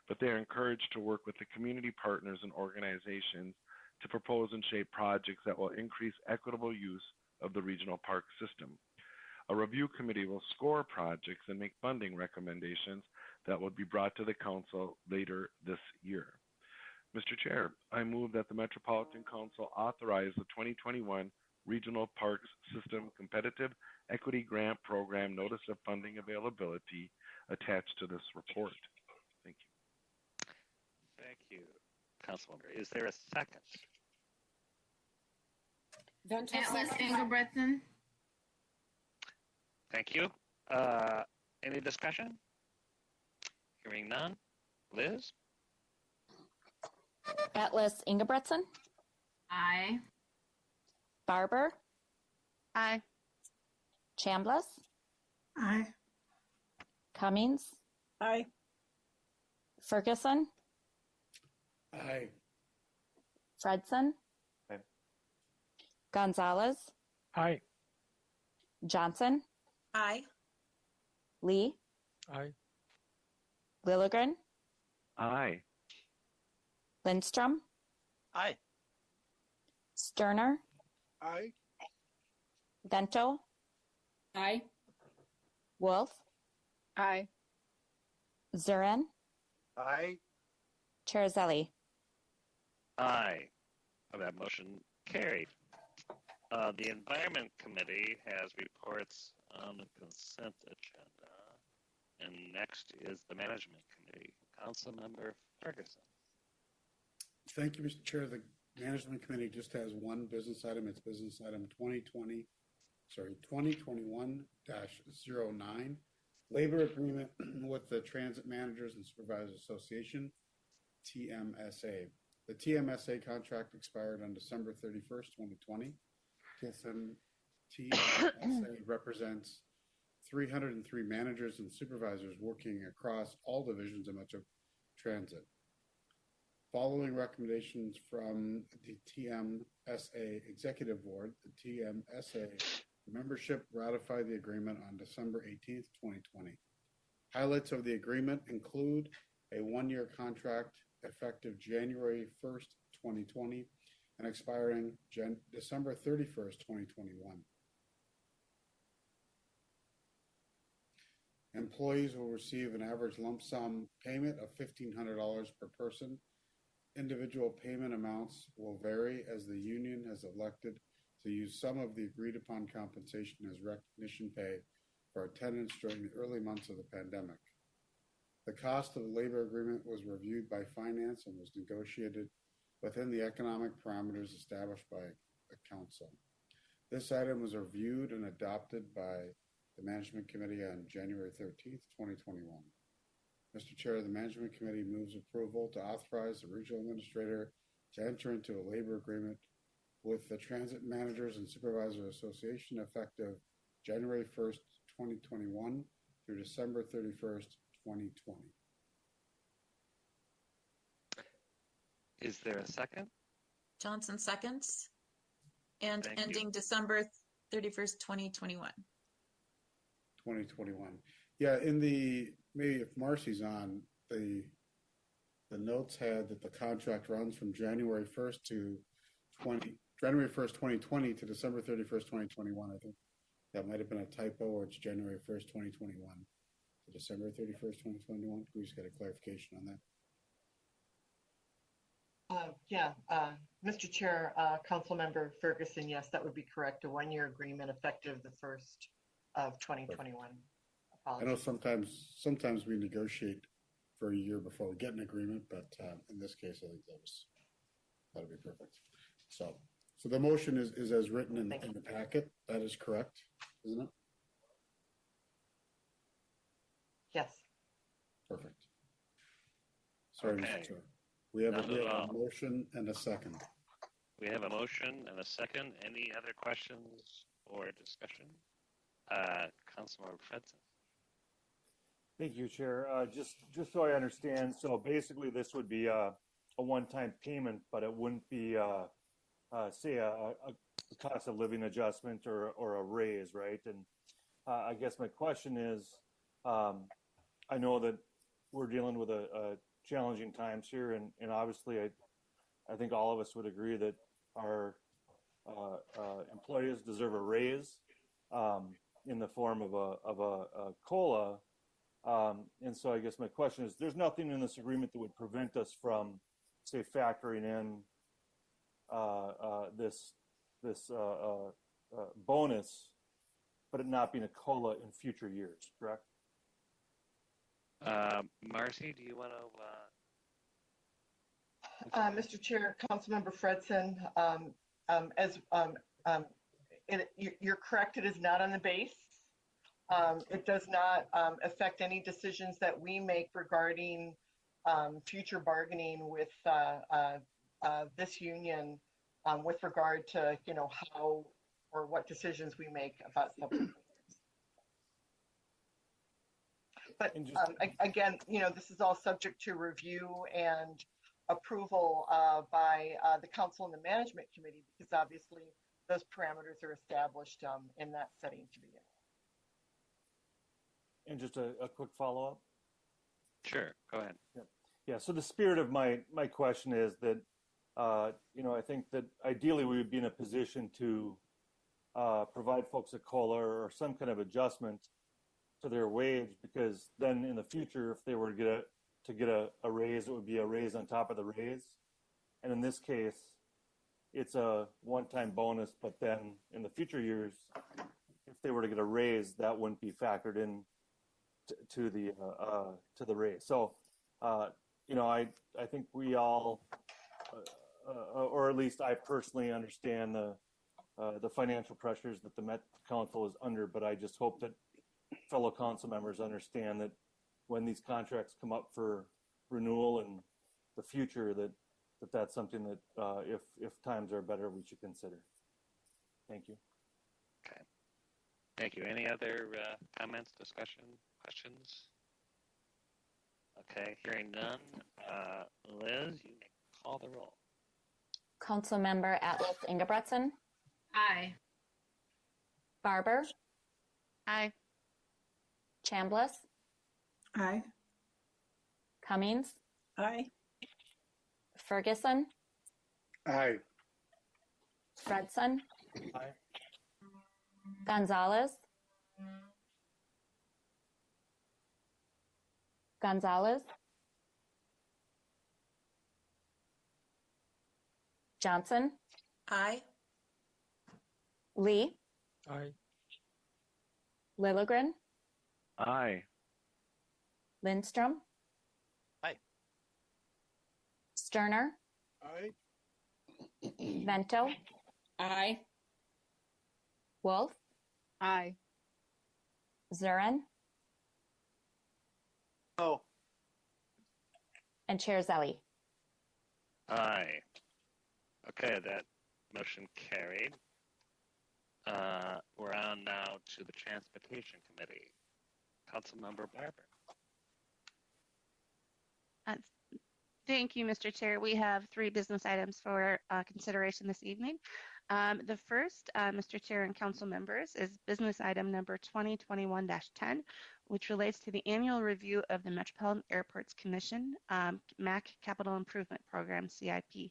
but they are encouraged to work with the community partners and organizations to propose and shape projects that will increase equitable use of the regional park system. A review committee will score projects and make funding recommendations that will be brought to the council later this year. Mr. Chair, I move that the Metropolitan Council authorize the 2021 Regional Parks System Competitive Equity Grant Program Notice of Funding Availability attached to this report. Thank you. Thank you, Councilmember. Is there a second? Atlas Ingebretson. Thank you. Any discussion? Hearing none. Liz? Atlas Ingebretson, Aye. Barber, Aye. Chambliss, Aye. Cummings, Aye. Ferguson, Aye. Fredson, Aye. Gonzalez, Aye. Johnson, Aye. Lee, Aye. Lilligren, Aye. Lindstrom, Aye. Sterner, Aye. Vento, Aye. Wolf, Aye. Zurin, Aye. Chair Zelli. Aye. That motion carried. The Environment Committee has reports on the consent agenda. And next is the Management Committee. Councilmember Ferguson. Thank you, Mr. Chair. The Management Committee just has one business item. It's business item 2021-09, labor agreement with the Transit Managers and Supervisors Association, TMSA. The TMSA contract expired on December 31st, 2020. TMSA represents 303 managers and supervisors working across all divisions of Metro Transit. Following recommendations from the TMSA Executive Board, the TMSA membership ratified the agreement on December 18th, 2020. Highlights of the agreement include a one-year contract effective January 1st, 2020, and expiring December 31st, 2021. Employees will receive an average lump sum payment of $1,500 per person. Individual payment amounts will vary as the union has elected to use some of the agreed upon compensation as recognition pay for attendance during the early months of the pandemic. The cost of the labor agreement was reviewed by finance and was negotiated within the economic parameters established by the council. This item was reviewed and adopted by the Management Committee on January 13th, 2021. Mr. Chair, the Management Committee moves approval to authorize the Regional Administrator to enter into a labor agreement with the Transit Managers and Supervisors Association effective January 1st, 2021 through December 31st, 2020. Is there a second? Johnson seconds. And Thank you. ending December 31st, 2021. 2021. Yeah, in the, maybe if Marcy's on, the notes had that the contract runs from January 1st, 2020 to December 31st, 2021. I think that might have been a typo, or it's January 1st, 2021 to December 31st, 2021. Can we just get a clarification on that? Mr. Chair, Councilmember Ferguson, yes, that would be correct. A one-year agreement effective the 1st of 2021. I know sometimes we negotiate for a year before we get an agreement, but in this case, I think that'll be perfect. So the motion is as written in the packet. That is correct, isn't it? Yes. Perfect. Sorry, Okay. Mr. Chair. We have a motion and a second. We have a motion and a second. Any other questions or discussion? Councilmember Fredson. Thank you, Chair. Just so I understand, so basically this would be a one-time payment, but it wouldn't be, say, a cost of living adjustment or a raise, right? And I guess my question is, I know that we're dealing with a challenging times here, and obviously I think all of us would agree that our employees deserve a raise in the form of a COLA. And so I guess my question is, there's nothing in this agreement that would prevent us from, say, factoring in this bonus, but it not being a COLA in future years, correct? Marcy, do you want to? Mr. Chair, Councilmember Fredson, you're correct. It is not on the base. It does not affect any decisions that we make regarding future bargaining with this union with regard to, how or what decisions we make about subsidies. But again, this is all subject to review and approval by the council and the management committee, because obviously those parameters are established in that setting to begin. And just a quick follow-up. Sure, go ahead. Yeah. So the spirit of my question is that, I think that ideally we would be in a position to provide folks a COLA or some kind of adjustment to their wage, because then in the future, if they were to get a raise, it would be a raise on top of the raise. And in this case, it's a one-time bonus, but then in the future years, if they were to get a raise, that wouldn't be factored in to the raise. So, you know, I think we all, or at least I personally understand the financial pressures that the Met Council is under, but I just hope that fellow council members understand that when these contracts come up for renewal in the future, that's something that if times are better, we should consider. Thank you. Okay. Thank you. Any other comments, discussion, questions? Okay, hearing none. Liz, you may call the roll. Councilmember Atlas Ingebretson, Aye. Barber, Aye. Chambliss, Aye. Cummings, Aye. Ferguson, Aye. Fredson, Aye. Gonzalez, Johnson, Aye. Lee, Aye. Lilligren, Aye. Lindstrom, Aye. Sterner, Aye. Vento, Aye. Wolf, Aye. Zurin, No. and Chair Zelli. Aye. Okay, that motion carried. We're on now to the Transportation Committee. Councilmember Barber. Thank you, Mr. Chair. We have 3 business items for consideration this evening. The first, Mr. Chair and council members, is business item number 2021-10, which relates to the annual review of the Metropolitan Airports Commission, MAC Capital Improvement Program, CIP.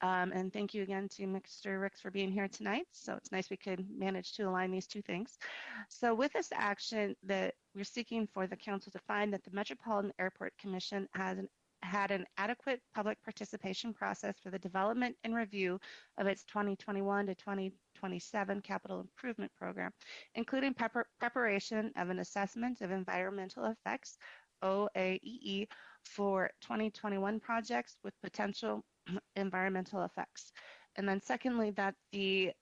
And thank you again to Mr. Ricks for being here tonight. So it's nice we could manage to align these 2 things. So with this action, that we're seeking for the council to find that the Metropolitan Airport Commission had an adequate public participation process for the development and review of its 2021 to 2027 capital improvement program, including preparation of an assessment of environmental effects, OAEE, for 2021 projects with potential environmental effects. And then secondly, that we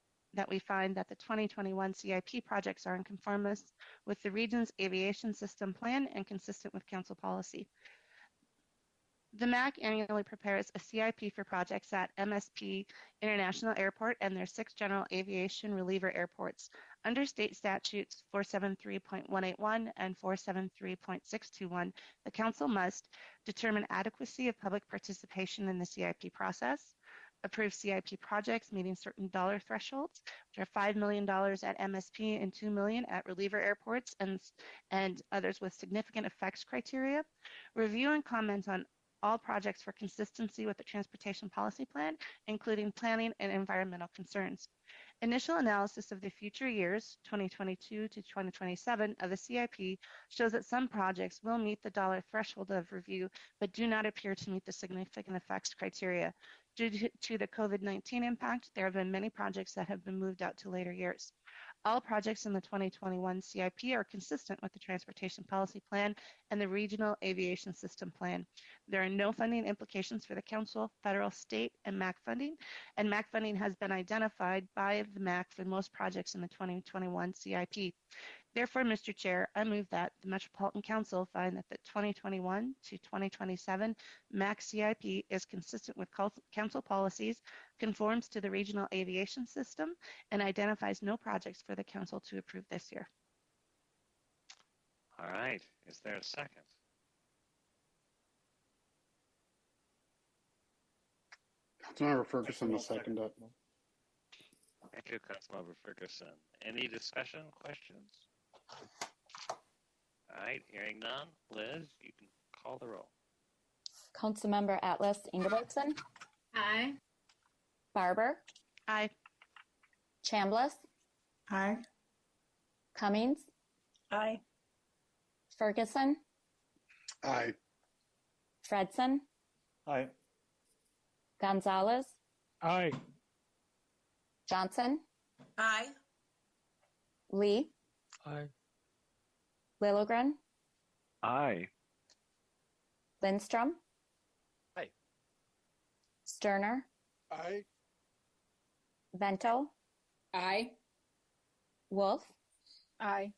find that the 2021 CIP projects are in conformance with the region's aviation system plan and consistent with council policy. The MAC annually prepares a CIP for projects at MSP International Airport and their 6 general aviation reliever airports. Under state statutes 473.181 and 473.621, the council must determine adequacy of public participation in the CIP process, approve CIP projects meeting certain dollar thresholds, which are $5 million at MSP and $2 million at reliever airports and others with significant effects criteria, review and comment on all projects for consistency with the transportation policy plan, including planning and environmental concerns. Initial analysis of the future years, 2022 to 2027, of the CIP shows that some projects will meet the dollar threshold of review, but do not appear to meet the significant effects criteria. Due to the COVID-19 impact, there have been many projects that have been moved out to later years. All projects in the 2021 CIP are consistent with the Transportation Policy Plan and the Regional Aviation System Plan. There are no funding implications for the Council, federal, state, and MAC funding has been identified by the MAC for most projects in the 2021 CIP. Therefore, Mr. Chair, I move that the Metropolitan Council find that the 2021 to 2027 MAC CIP is consistent with council policies, conforms to the regional aviation system, and identifies no projects for the council to approve this year. All right. Is there a second? Councilmember Ferguson will second it. Thank you, Councilmember Ferguson. Any discussion, questions? All right, hearing none. Liz, you can call the roll. Councilmember Atlas Ingebretson, Aye. Barber, Aye. Chambliss, Aye. Cummings, Aye. Ferguson, Aye. Fredson, Aye. Gonzalez, Aye. Johnson, Aye. Lee, Aye. Lilligren, Aye. Lindstrom, Aye. Sterner, Aye. Vento, Aye. Wolf, Aye.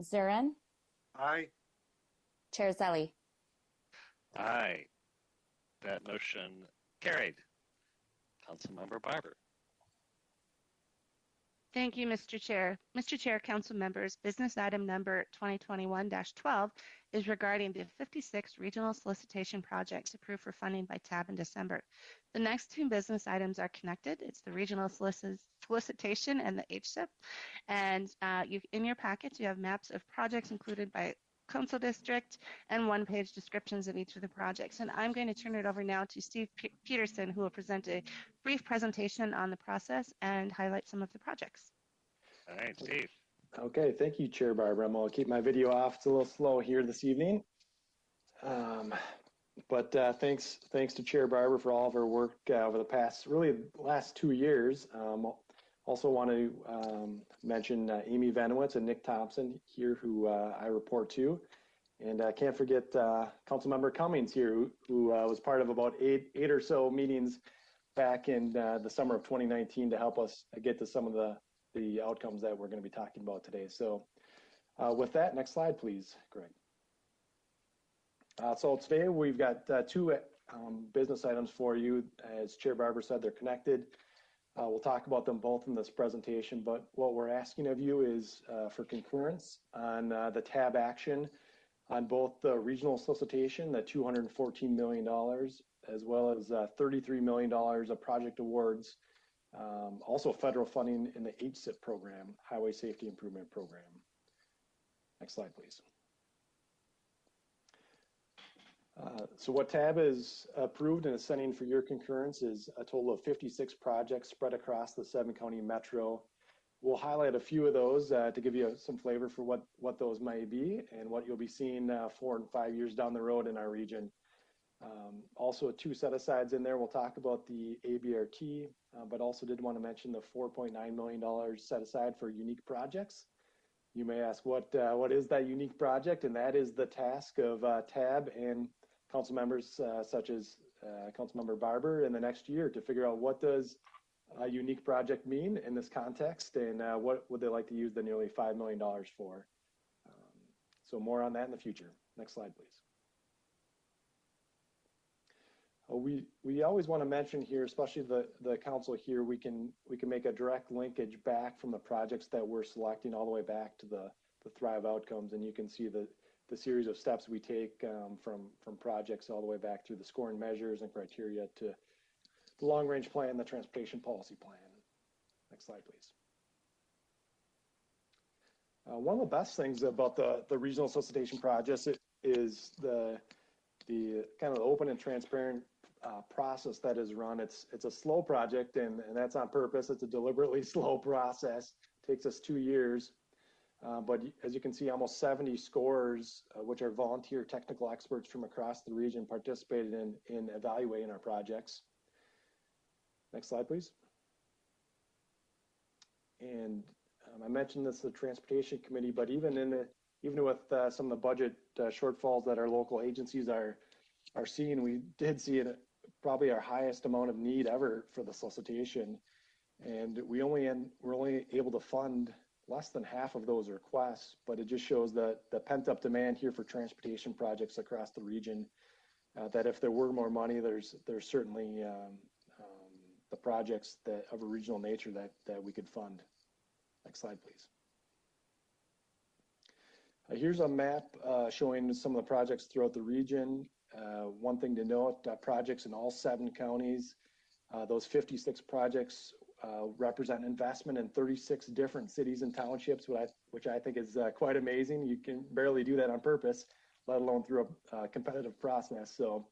Zurin, Aye. Chair Zelli. Aye. That motion carried. Councilmember Barber. Thank you, Mr. Chair. Mr. Chair, council members, business item number 2021-12 is regarding the 56th regional solicitation project approved for funding by TAB in December. The next two business items are connected. It's the regional solicitation and the HSIP. And in your packets, you have maps of projects included by council district and one-page descriptions of each of the projects. And I'm going to turn it over now to Steve Peterson, who will present a brief presentation on the process and highlight some of the projects. All right, Steve. Okay, thank you, Chair Barber. I'm going to keep my video off. It's a little slow here this evening. But thanks to Chair Barber for all of her work over the last 2 years. Also want to mention Amy Venowitz and Nick Thompson here, who I report to. And I can't forget Councilmember Cummings here, who was part of about eight or so meetings back in the summer of 2019 to help us get to some of the outcomes that we're going to be talking about today. So with that, next slide, please, Greg. So today we've got two business items for you. As Chair Barber said, they're connected. We'll talk about them both in this presentation, but what we're asking of you is for concurrence on the TAB action on both the regional solicitation, the $214 million, as well as $33 million of project awards, also federal funding in the HSIP program, Highway Safety Improvement Program. Next slide, please. So what TAB is approved and is sending for your concurrence is a total of 56 projects spread across the 7-county metro. We'll highlight a few of those to give you some flavor for what those may be and what you'll be seeing 4 and 5 years down the road in our region. Also 2 set-asides in there. We'll talk about the ABRT, but also did want to mention the $4.9 million set aside for unique projects. You may ask, what is that unique project? And that is the task of TAB and council members such as Councilmember Barber in the next year to figure out what does a unique project mean in this context and what would they like to use the nearly $5 million for. So more on that in the future. Next slide, please. We always want to mention here, especially the council here, we can make a direct linkage back from the projects that we're selecting all the way back to the Thrive outcomes, and you can see the series of steps we take from projects all the way back through the scoring measures and criteria to the long-range plan, the transportation policy plan. Next slide, please. One of the best things about the regional solicitation projects is the kind of open and transparent process that is run. It's a slow project, and that's on purpose. It's a deliberately slow process. It takes us 2 years. But as you can see, almost 70 scorers, which are volunteer technical experts from across the region, participated in evaluating our projects. Next slide, please. And I mentioned this, the Transportation Committee, but even with some of the budget shortfalls that our local agencies are seeing, we did see probably our highest amount of need ever for the solicitation, and we're only able to fund less than half of those requests, but it just shows that the pent-up demand here for transportation projects across the region, that if there were more money, there's certainly the projects that of a regional nature that we could fund. Next slide, please. Here's a map showing some of the projects throughout the region. One thing to note, projects in all 7 counties. Those 56 projects represent investment in 36 different cities and townships, which I think is quite amazing. You can barely do that on purpose, let alone through a competitive process. So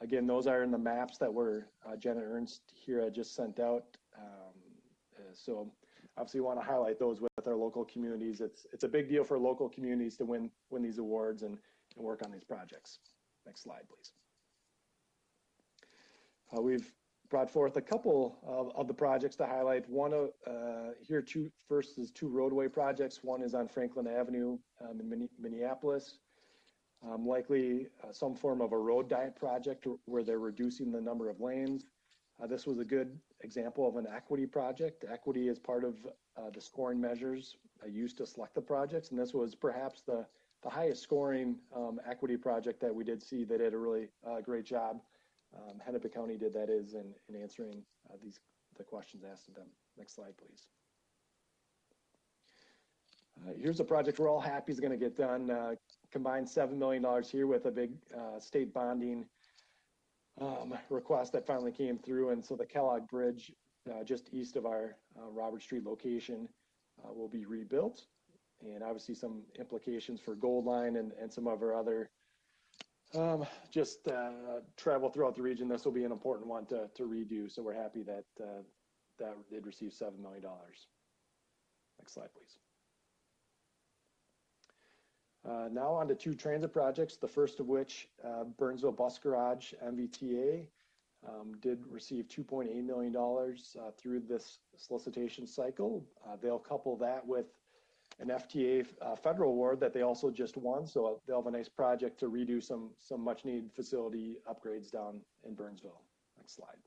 again, those are in the maps that Jenna Ernst here just sent out. So obviously we want to highlight those with our local communities. It's a big deal for local communities to win these awards and work on these projects. Next slide, please. We've brought forth a couple of the projects to highlight. One here, first is two roadway projects. One is on Franklin Avenue in Minneapolis. Likely some form of a road diet project where they're reducing the number of lanes. This was a good example of an equity project. Equity is part of the scoring measures used to select the projects, and this was perhaps the highest scoring equity project that we did see. They did a really great job. Hennepin County did, that is, in answering the questions asked of them. Next slide, please. Here's a project we're all happy is going to get done. Combined $7 million here with a big state bonding request that finally came through. And so the Kellogg Bridge, just east of our Robert Street location, will be rebuilt. And obviously some implications for Gold Line and some of our other travel throughout the region. This will be an important one to redo. So we're happy that that did receive $7 million. Next slide, please. Now on to two transit projects, the first of which, Burnsville Bus Garage, MVTA, did receive $2.8 million through this solicitation cycle. They'll couple that with an FTA federal award that they also just won, so they'll have a nice project to redo some much needed facility upgrades down in Burnsville. Next slide.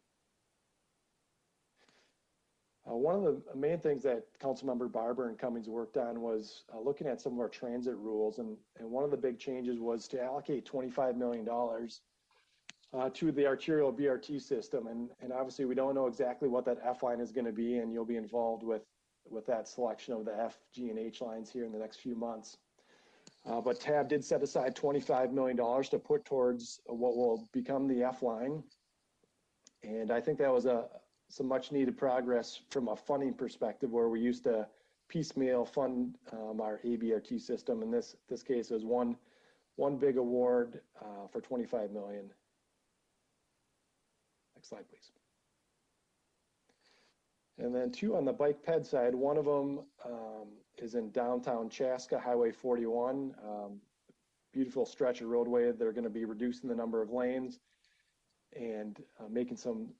One of the main things that Councilmember Barber and Cummings worked on was looking at some of our transit rules, and one of the big changes was to allocate $25 million to the arterial BRT system, and obviously we don't know exactly what that F line is going to be, and you'll be involved with that selection of the F, G, and H lines here in the next few months. But TAB did set aside $25 million to put towards what will become the F line, and I think that was some much needed progress from a funding perspective, where we used to piecemeal fund our ABRT system. In this case, it was one big award for $25 million. Next slide, please. And then two on the bike ped side. One of them is in downtown Chaska, Highway 41. Beautiful stretch of roadway. They're going to be reducing the number of lanes and making some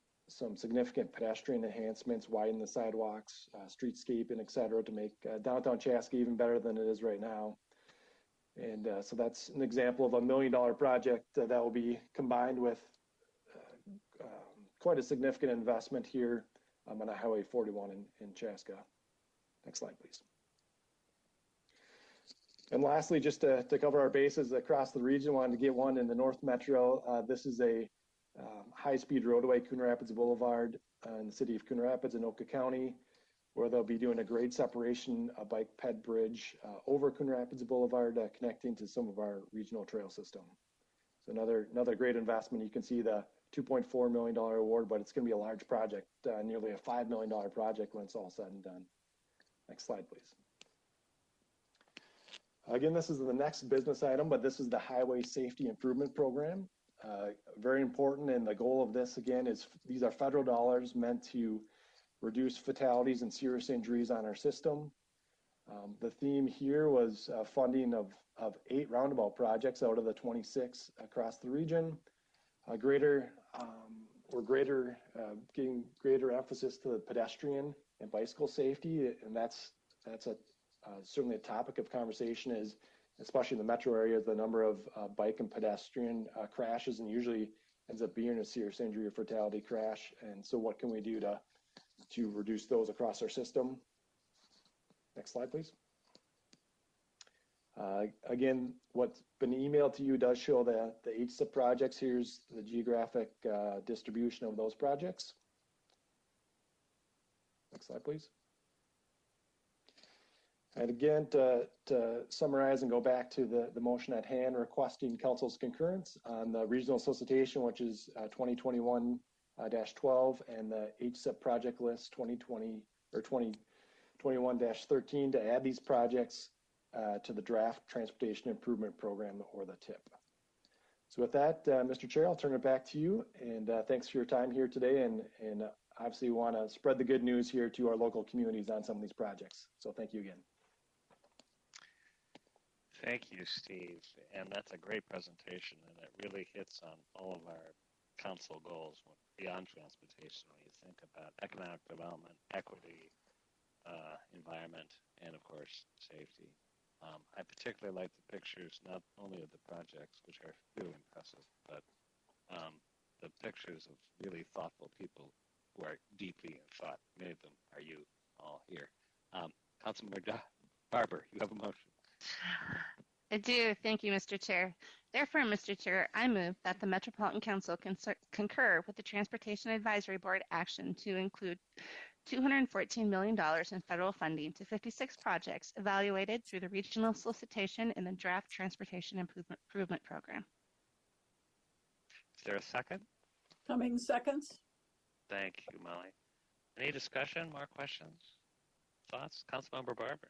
significant pedestrian enhancements, widen the sidewalks, streetscape, and et cetera, to make downtown Chaska even better than it is right now. And so that's an example of $1 million project that will be combined with quite a significant investment here on Highway 41 in Chaska. Next slide, please. And lastly, just to cover our bases across the region, wanted to get one in the North Metro. This is a high-speed roadway, Coon Rapids Boulevard, in the city of Coon Rapids in Oka County, where they'll be doing a grade separation, a bike ped bridge over Coon Rapids Boulevard, connecting to some of our regional trail system. So another great investment. You can see the $2.4 million award, but it's going to be a large project, nearly a $5 million project when it's all said and done. Next slide, please. Again, this is the next business item, but this is the Highway Safety Improvement Program. Very important, and the goal of this, again, is these are federal dollars meant to reduce fatalities and serious injuries on our system. The theme here was funding of 8 roundabout projects out of the 26 across the region. Getting greater emphasis to the pedestrian and bicycle safety, and that's certainly a topic of conversation, is especially in the metro areas, the number of bike and pedestrian crashes, and usually ends up being a serious injury or fatality crash. And so what can we do to reduce those across our system? Next slide, please. Again, what's been emailed to you does show the HSIP projects. Here's the geographic distribution of those projects. Next slide, please. And again, to summarize and go back to the motion at hand, requesting council's concurrence on the regional solicitation, which is 2021-12, and the HSIP project list 2020 or 2021-13, to add these projects to the draft Transportation Improvement Program, or the TIP. So with that, Mr. Chair, I'll turn it back to you, and thanks for your time here today, and obviously we want to spread the good news here to our local communities on some of these projects. So thank you again. Thank you, Steve. And that's a great presentation, and it really hits on all of our council goals beyond transportation when you think about economic development, equity, environment, and of course, safety. I particularly like the pictures, not only of the projects, which are really impressive, but the pictures of really thoughtful people who are deeply in thought. Many of them are you all here. Councilmember Barber, you have a motion. I do. Thank you, Mr. Chair. Therefore, Mr. Chair, I move that the Metropolitan Council concur with the Transportation Advisory Board action to include $214 million in federal funding to 56 projects evaluated through the regional solicitation in the draft Transportation Improvement Program. Is there a second? Cummings seconds. Thank you, Molly. Any discussion, more questions, thoughts? Councilmember Barber.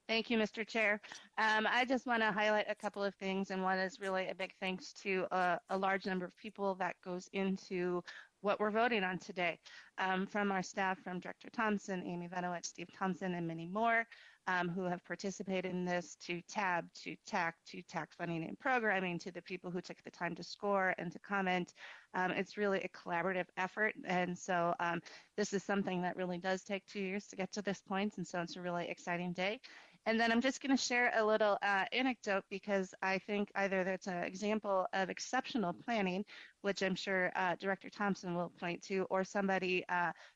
Thank you, Mr. Chair. I just want to highlight a couple of things, and one is really a big thanks to a large number of people that goes into what we're voting on today. From our staff, from Director Thompson, Amy Venowitz, Steve Thompson, and many more who have participated in this, to TAB, to TAC funding and programming, to the people who took the time to score and to comment. It's really a collaborative effort, and so this is something that really does take 2 years to get to this point, and so it's a really exciting day. And then I'm just going to share a little anecdote, because I think either that's an example of exceptional planning, which I'm sure Director Thompson will point to, or somebody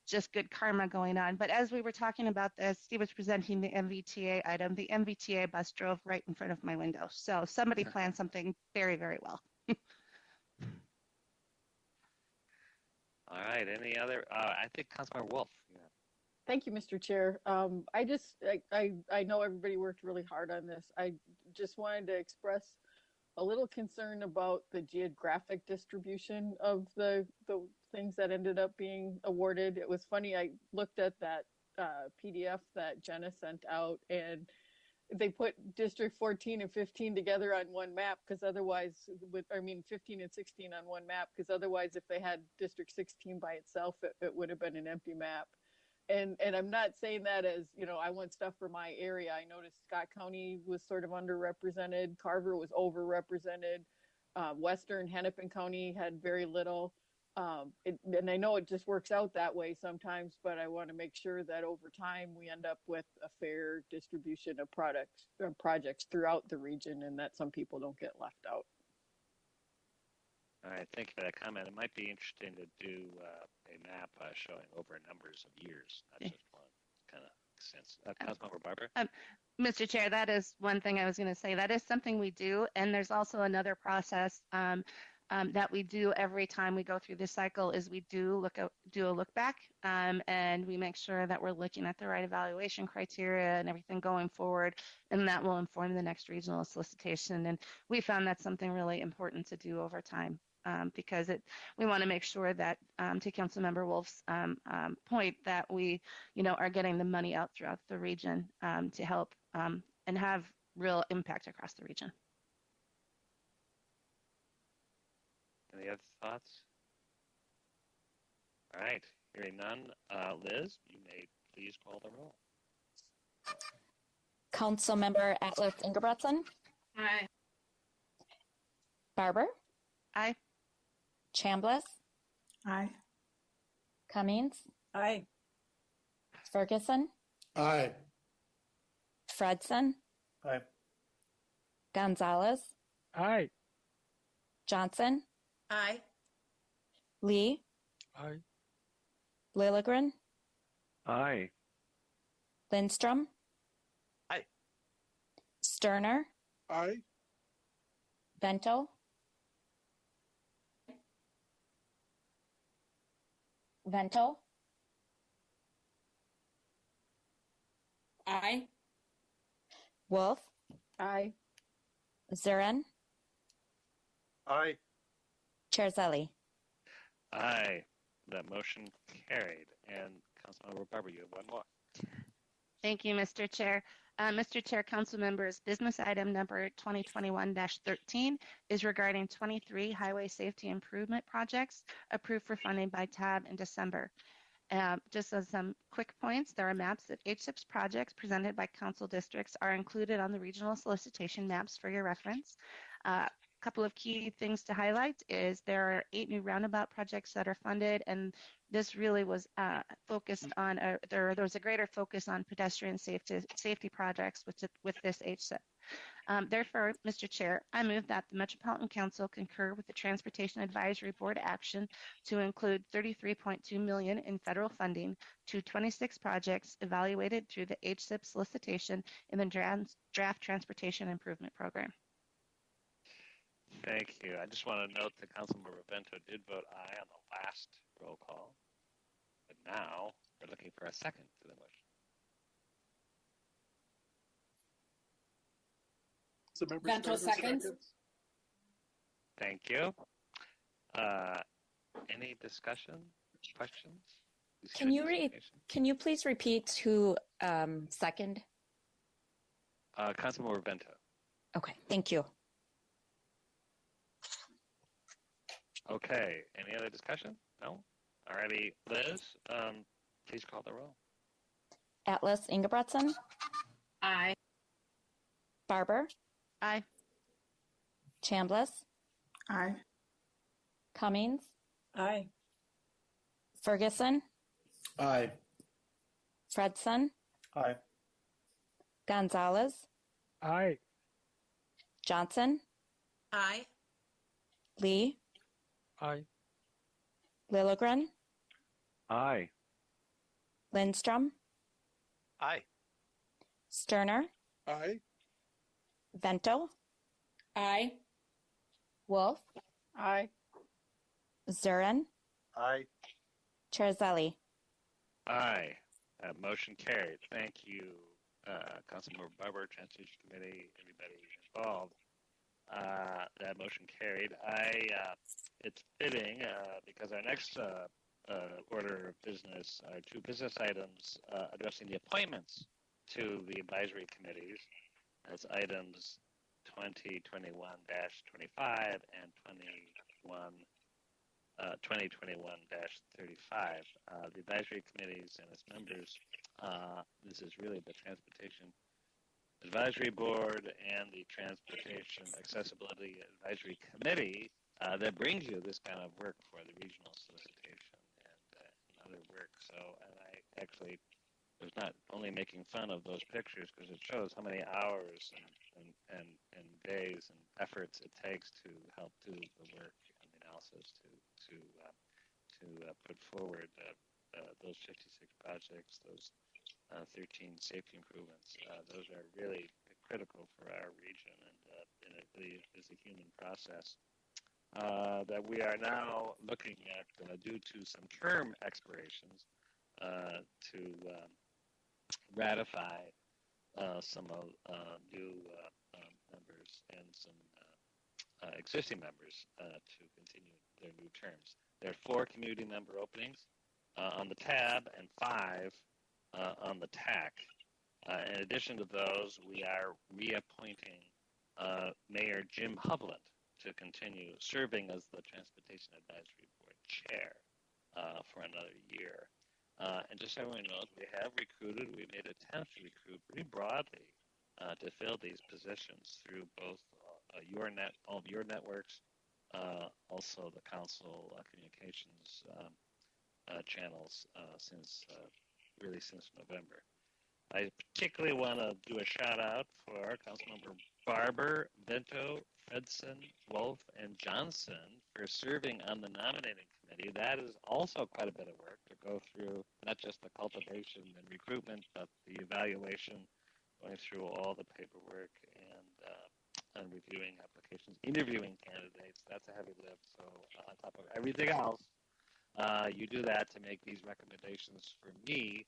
just good karma going on. But as we were talking about this, Steve was presenting the MVTA item. The MVTA bus drove right in front of my window. So somebody planned something very, very well. All right. Any other? I think Councilmember Wolf. Yeah. Thank you, Mr. Chair. I know everybody worked really hard on this. I just wanted to express a little concern about the geographic distribution of the things that ended up being awarded. It was funny, I looked at that PDF that Jenna sent out, and they put District 14 and 15 together on one map, because otherwise, 15 and 16 on one map, because otherwise if they had District 16 by itself, it would have been an empty map. And I'm not saying that as, I want stuff for my area. I noticed Scott County was sort of underrepresented. Carver was overrepresented. Western Hennepin County had very little. And I know it just works out that way sometimes, but I want to make sure that over time we end up with a fair distribution of projects throughout the region, and that some people don't get left out. All right, thank you for that comment. It might be interesting to do a map showing over numbers of years, not just one. Kind of makes sense. Councilmember Barber? Mr. Chair, that is one thing I was going to say. That is something we do, and there's also another process that we do every time we go through this cycle. Is we do a look back, and we make sure that we're looking at the right evaluation criteria and everything going forward, and that will inform the next regional solicitation. And we found that's something really important to do over time. Because we want to make sure that, to Councilmember Wolf's point, that we, are getting the money out throughout the region to help and have real impact across the region. Any other thoughts? All right, hearing none. Liz, you may please call the roll. Councilmember Atlas Ingebretson. Aye. Barber. Aye. Chambliss. Aye. Cummings. Aye. Ferguson. Aye. Fredson. Aye. Gonzalez. Aye. Johnson. Aye. Lee. Aye. Lilligren. Aye. Lindstrom. Aye. Sterner. Aye. Vento. Vento. Aye. Wolf. Aye. Zurin. Aye. Chair-Zelli. Aye. That motion carried. And Councilmember Barber, you have one more. Thank you, Mr. Chair. Mr. Chair, council members, business item number 2021-13 is regarding 23 highway safety improvement projects approved for funding by TAB in December. Just as some quick points, there are maps of HSIPS projects presented by council districts are included on the regional solicitation maps for your reference. couple of key things to highlight is there are 8 new roundabout projects that are funded, and this really was focused on, there was a greater focus on pedestrian safety projects with this HSIP. Therefore, Mr. Chair, I move that the Metropolitan Council concur with the Transportation Advisory Board action to include $33.2 million in federal funding to 26 projects evaluated through the HSIP solicitation in the draft Transportation Improvement Program. Thank you. I just want to note that Councilmember Bento did vote aye on the last roll call, but now we're looking for a second to the motion. Vento seconds. Thank you. Any discussion, questions? Can you please repeat who second? Councilmember Bento. Okay, thank you. Okay, any other discussion? No? Alrighty, Liz, please call the roll. Atlas Ingebretson? Aye. Barber? Aye. Chambliss? Aye. Cummings? Aye. Ferguson? Aye. Fredson? Aye. Gonzalez? Aye. Johnson? Aye. Lee? Aye. Lilligren? Aye. Lindstrom? Aye. Sterner? Aye. Vento? Aye. Wolf? Aye. Zurin? Aye. Chair Aye. Motion carried. Thank you, Councilmember Barber, Transportation Committee, everybody involved. That motion carried. It's fitting because our next order of business are 2 business items addressing the appointments to the advisory committees. That's items 2021-25 and 2021-35. The advisory committees and its members, this is really the Transportation Advisory Board and the Transportation Accessibility Advisory Committee that brings you this kind of work for the regional solicitation and other work. So, and I actually was not only making fun of those pictures because it shows how many hours and days and efforts it takes to help do the work and the analysis to put forward those 56 projects, those 13 safety improvements. Those are really critical for our region, and it really is a human process that we are now looking at due to some term expirations to ratify some new members and some existing members to continue their new terms. There are 4 community member openings on the tab and 5 on the TAC. In addition to those, we are reappointing Mayor Jim Hovland to continue serving as the Transportation Advisory Board Chair for another year. And just so everyone knows, we have recruited, we made attempts to recruit pretty broadly to fill these positions through both all of your networks, also the council communications channels since November. I particularly want to do a shout out for Councilmember Barber, Vento, Fredson, Wolf, and Johnson for serving on the nominating committee. That is also quite a bit of work to go through, not just the cultivation and recruitment, but the evaluation, going through all the paperwork and reviewing applications, interviewing candidates. That's a heavy lift. So on top of everything else, you do that to make these recommendations for me.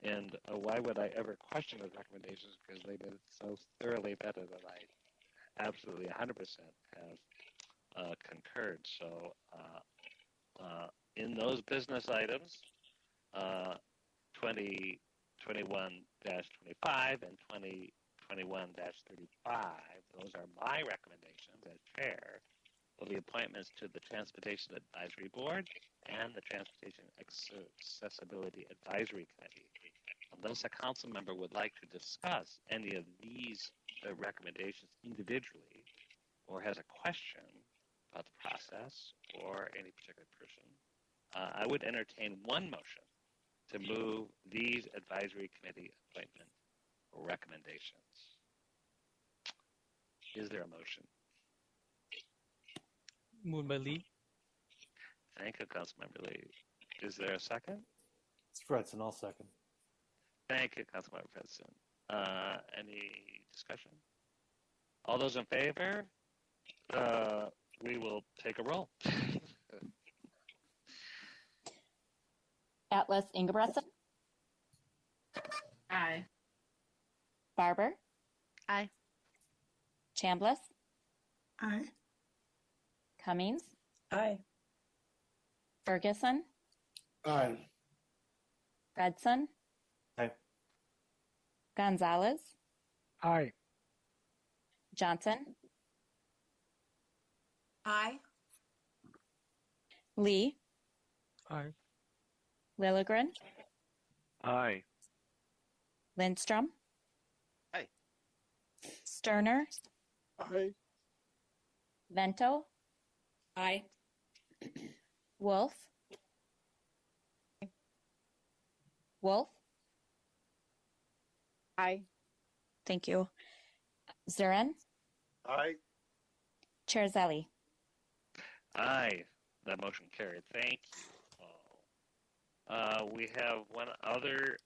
And why would I ever question those recommendations? Because they've been so thoroughly vetted that I absolutely 100% have concurred. So in those business items, 2021-25 and 2021-35, those are my recommendations as chair for the appointments to the Transportation Advisory Board and the Transportation Accessibility Advisory Committee. Unless a council member would like to discuss any of these recommendations individually or has a question about the process or any particular person, I would entertain one motion to move these advisory committee appointment recommendations. Is there a motion? Moved by Lee. Thank you, Councilmember Lee. Is there a second? It's Fredson. I'll second. Thank you, Councilmember Fredson. Any discussion? All those in favor? We will take a roll. Atlas Ingebretson. Aye. Barber. Aye. Chambliss. Aye. Cummings. Aye. Ferguson. Aye. Fredson. Aye. Gonzalez. Aye. Johnson. Aye. Lee. Aye. Lilligren. Aye. Lindstrom. Aye. Sterner. Aye. Vento. Aye. Wolf. Wolf. Aye. Thank you. Zurin. Aye. Chair Zelli. Aye. That motion carried. Thank you all. We have one other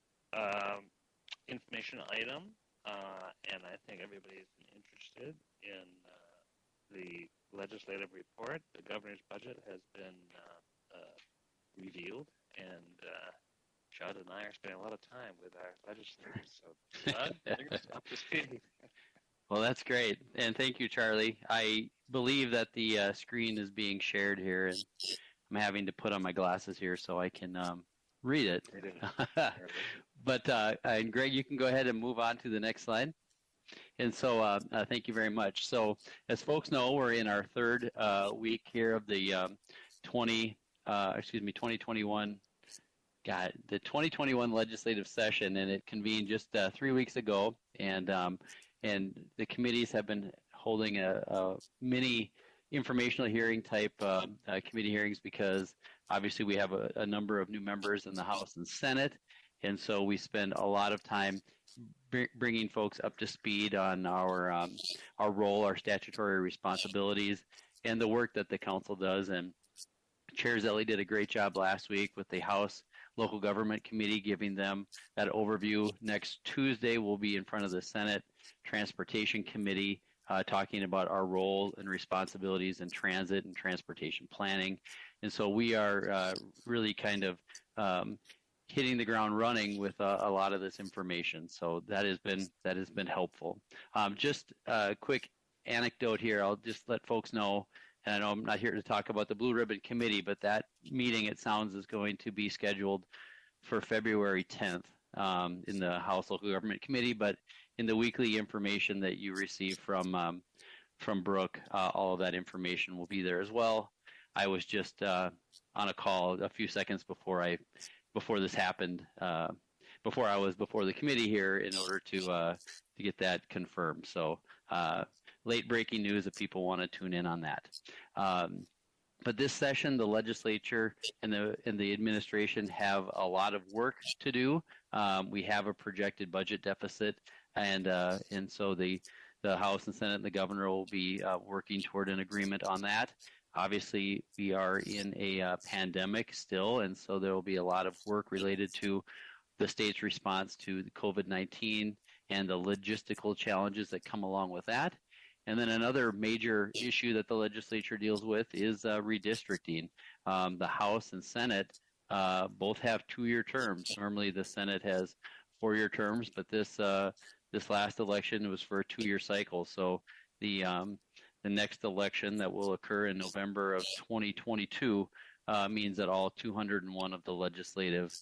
information item, and I think everybody's interested in the legislative report. The governor's budget has been revealed, and Judd and I are spending a lot of time with our legislators. So, Judd, bring us up to speed. Well, that's great. And thank you, Charlie. I believe that the screen is being shared here, and I'm having to put on my glasses here so I can read it. But and Greg, you can go ahead and move on to the next slide. And so thank you very much. So as folks know, we're in our third week here of the 2021 the 2021 legislative session, and it convened just 3 weeks ago, and the committees have been holding a mini informational hearing type committee hearings because obviously we have a number of new members in the House and Senate, and so we spend a lot of time bringing folks up to speed on our role, our statutory responsibilities, and the work that the council does. And Chair Zelli did a great job last week with the House Local Government Committee, giving them that overview. Next Tuesday, we'll be in front of the Senate Transportation Committee talking about our role and responsibilities in transit and transportation planning. And so we are really kind of hitting the ground running with a lot of this information. So that has been helpful. Just a quick anecdote here. I'll just let folks know, and I know I'm not here to talk about the Blue Ribbon Committee, but that meeting, it sounds, is going to be scheduled for February 10th in the House Local Government Committee. But in the weekly information that you receive from Brooke, all of that information will be there as well. I was just on a call a few seconds before this happened, before I was before the committee here in order to get that confirmed. So late breaking news if people want to tune in on that. But this session, the legislature and the administration have a lot of work to do. We have a projected budget deficit, and so the House and Senate and the governor will be working toward an agreement on that. Obviously, we are in a pandemic still, and so there will be a lot of work related to the state's response to the COVID-19 and the logistical challenges that come along with that. And then another major issue that the legislature deals with is redistricting. The House and Senate both have 2-year terms. Normally, the Senate has 4-year terms, but this last election was for a 2-year cycle. So the next election that will occur in November of 2022 means that all 201 of the legislative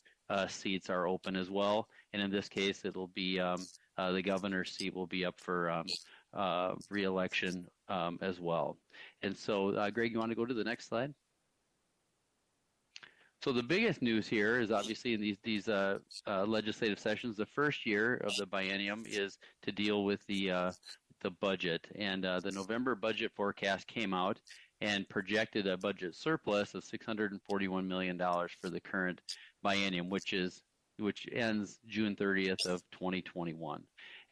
seats are open as well. And in this case, it'll be the governor's seat will be up for re-election as well. And so, Greg, you want to go to the next slide? So the biggest news here is obviously in these legislative sessions, the first year of the biennium is to deal with the the budget. And the November budget forecast came out and projected a budget surplus of $641 million for the current biennium, which ends June 30th of 2021.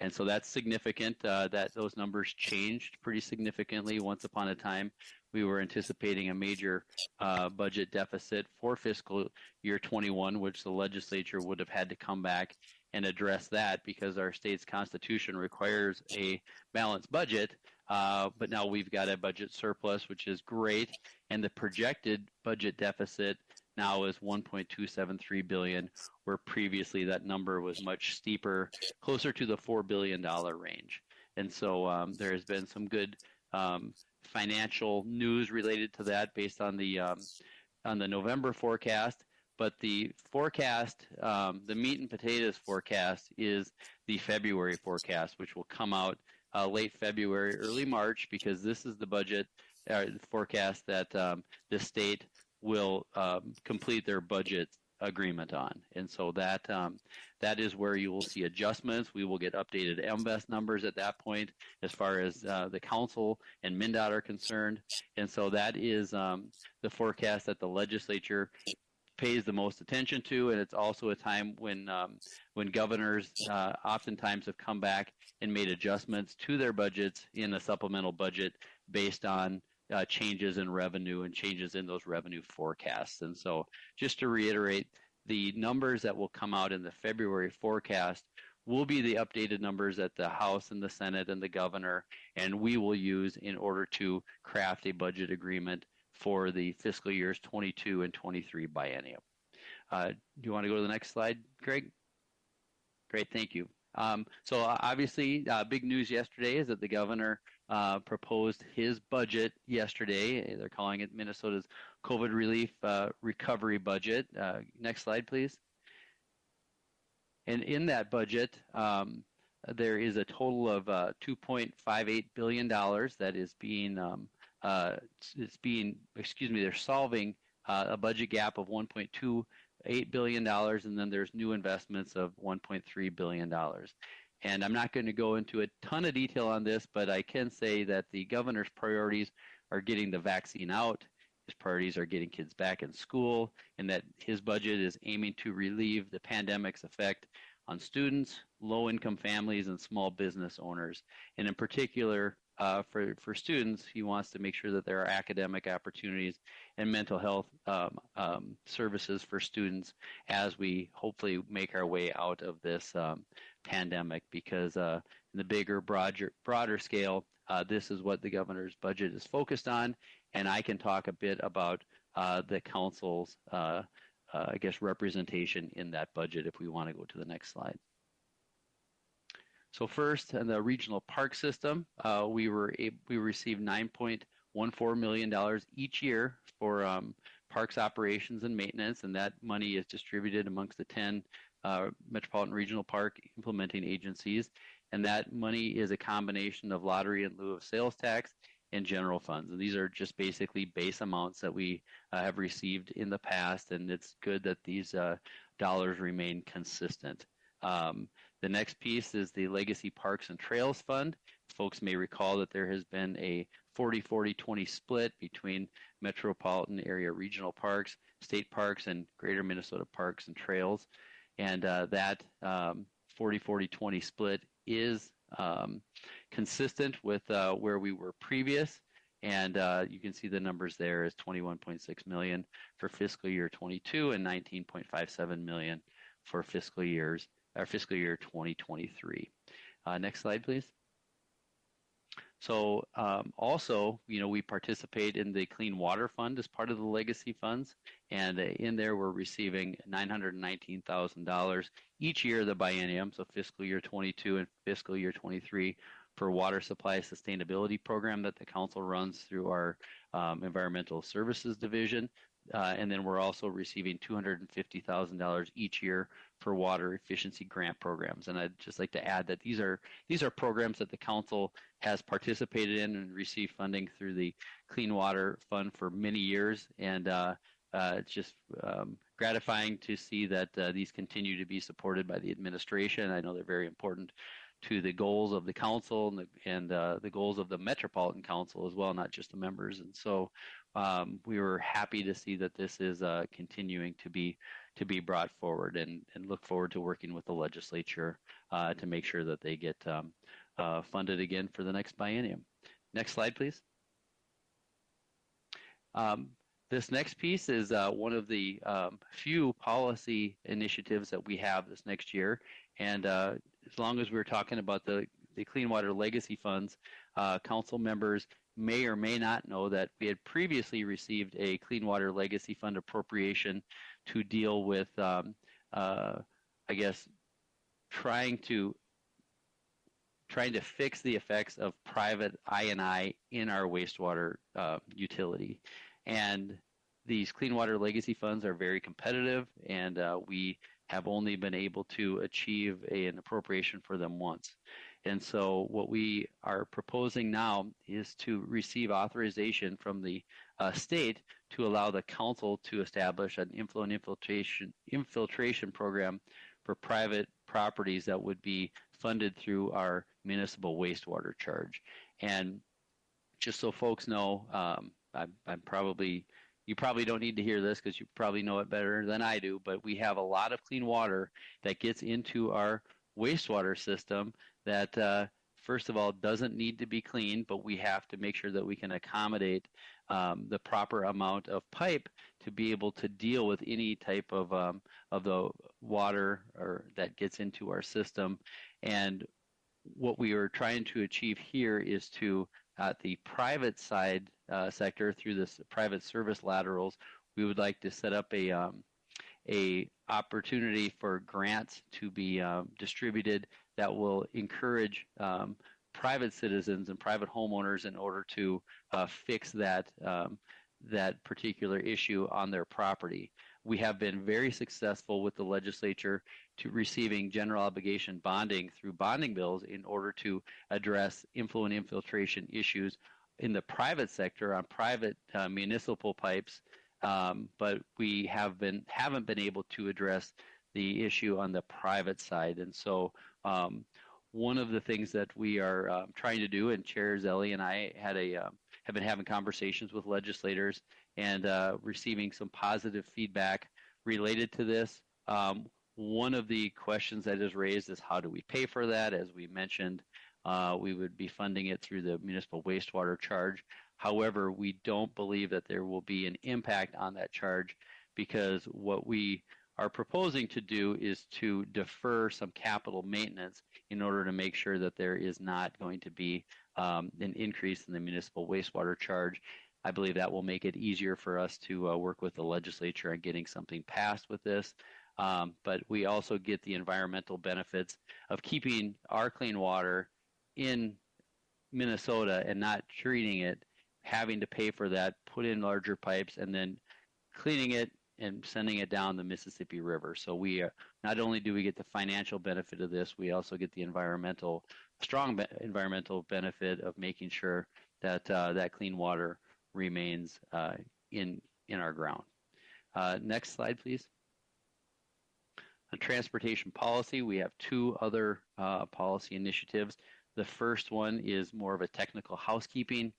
And so that's significant that those numbers changed pretty significantly. Once upon a time, we were anticipating a major budget deficit for fiscal year 21, which the legislature would have had to come back and address that because our state's constitution requires a balanced budget. But now we've got a budget surplus, which is great. And the projected budget deficit now is $1.273 billion, where previously that number was much steeper, closer to the $4 billion range. And so there has been some good financial news related to that based on the November forecast. But the forecast, the meat and potatoes forecast, is the February forecast, which will come out late February, early March, because this is the budget forecast that the state will complete their budget agreement on. And so that is where you will see adjustments. We will get updated MVEST numbers at that point as far as the council and MnDOT are concerned. And so that is the forecast that the legislature pays the most attention to, and it's also a time when governors oftentimes have come back and made adjustments to their budgets in a supplemental budget based on changes in revenue and changes in those revenue forecasts. And so just to reiterate, the numbers that will come out in the February forecast will be the updated numbers that the House and the Senate and the governor and we will use in order to craft a budget agreement for the fiscal years 22 and 23 biennium. Do you want to go to the next slide, Greg? Great, thank you. So obviously, big news yesterday is that the governor proposed his budget yesterday. They're calling it Minnesota's COVID relief recovery budget. Next slide, please. And in that budget, there is a total of $2.58 billion that is being they're solving a budget gap of $1.28 billion, and then there's new investments of $1.3 billion. And I'm not going to go into a ton of detail on this, but I can say that the governor's priorities are getting the vaccine out, his priorities are getting kids back in school, and that his budget is aiming to relieve the pandemic's effect on students, low-income families, and small business owners. And in particular, for students, he wants to make sure that there are academic opportunities and mental health services for students as we hopefully make our way out of this pandemic, because in the bigger, broader scale, this is what the governor's budget is focused on. And I can talk a bit about the council's, representation in that budget if we want to go to the next slide. So first, in the regional park system, we received $9.14 million each year for parks operations and maintenance, and that money is distributed amongst the 10 metropolitan regional park implementing agencies. And that money is a combination of lottery in lieu of sales tax and general funds. And these are just basically base amounts that we have received in the past, and it's good that these dollars remain consistent. The next piece is the Legacy Parks and Trails Fund. Folks may recall that there has been a 40-40-20 split between metropolitan area regional parks, state parks, and greater Minnesota parks and trails. And that 40-40-20 split is consistent with where we were previous. And you can see the numbers there is $21.6 million for fiscal year 22 and $19.57 million for fiscal year 2023. Next slide, please. So also, we participate in the Clean Water Fund as part of the legacy funds, and in there we're receiving $919,000 each year of the biennium, so fiscal year 22 and fiscal year 23, for water supply sustainability program that the council runs through our environmental services division. And then we're also receiving $250,000 each year for water efficiency grant programs. And I'd just like to add that these are programs that the council has participated in and received funding through the Clean Water Fund for many years. And it's just gratifying to see that these continue to be supported by the administration. I know they're very important to the goals of the council and the goals of the Metropolitan Council as well, not just the members. And so we were happy to see that this is continuing to be brought forward, and look forward to working with the legislature to make sure that they get funded again for the next biennium. Next slide, please. This next piece is one of the few policy initiatives that we have this next year. And as long as we're talking about the Clean Water Legacy Funds, council members may or may not know that we had previously received a Clean Water Legacy Fund appropriation to deal with, I guess, trying to fix the effects of private I&I in our wastewater utility. And these Clean Water Legacy Funds are very competitive, and we have only been able to achieve an appropriation for them once. And so what we are proposing now is to receive authorization from the state to allow the council to establish an inflow and infiltration program for private properties that would be funded through our municipal wastewater charge. And just so folks know, you probably don't need to hear this because you probably know it better than I do, but we have a lot of clean water that gets into our wastewater system that, first of all, doesn't need to be cleaned, but we have to make sure that we can accommodate the proper amount of pipe to be able to deal with any type of the water that gets into our system. And what we are trying to achieve here is to, at the private side sector, through this private service laterals, we would like to set up a opportunity for grants to be distributed that will encourage private citizens and private homeowners in order to fix that particular issue on their property. We have been very successful with the legislature to receiving general obligation bonding through bonding bills in order to address inflow and infiltration issues in the private sector on private municipal pipes, but we haven't been able to address the issue on the private side. And so one of the things that we are trying to do, and Chair Zelle and I have been having conversations with legislators and receiving some positive feedback related to this. One of the questions that is raised is, how do we pay for that? As we mentioned, we would be funding it through the municipal wastewater charge. However, we don't believe that there will be an impact on that charge, because what we are proposing to do is to defer some capital maintenance in order to make sure that there is not going to be an increase in the municipal wastewater charge. I believe that will make it easier for us to work with the legislature on getting something passed with this. But we also get the environmental benefits of keeping our clean water in Minnesota and not treating it, having to pay for that, put in larger pipes, and then cleaning it and sending it down the Mississippi River. So we not only do we get the financial benefit of this, we also get the strong environmental benefit of making sure that that clean water remains in our ground. Next slide, please. On transportation policy, we have two other policy initiatives. The first one is more of a technical housekeeping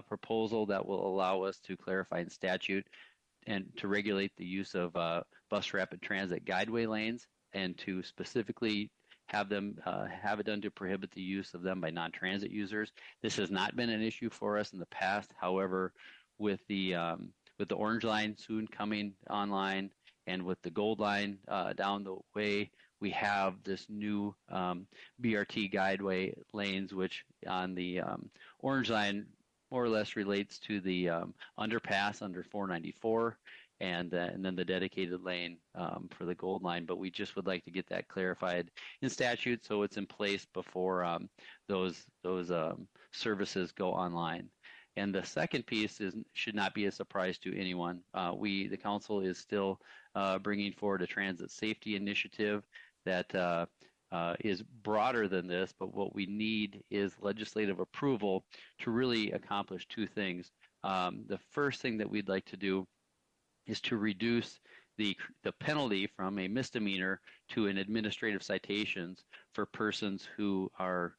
proposal that will allow us to clarify in statute and to regulate the use of bus rapid transit guideway lanes, and to specifically have it done to prohibit the use of them by non-transit users. This has not been an issue for us in the past. However, with the Orange Line soon coming online, and with the Gold Line down the way, we have this new BRT guideway lanes, which on the Orange Line more or less relates to the underpass under 494, and then the dedicated lane for the Gold Line. But we just would like to get that clarified in statute so it's in place before those services go online. And the second piece should not be a surprise to anyone. The council is still bringing forward a transit safety initiative that is broader than this, but what we need is legislative approval to really accomplish two things. The first thing that we'd like to do is to reduce the penalty from a misdemeanor to an administrative citations for persons who are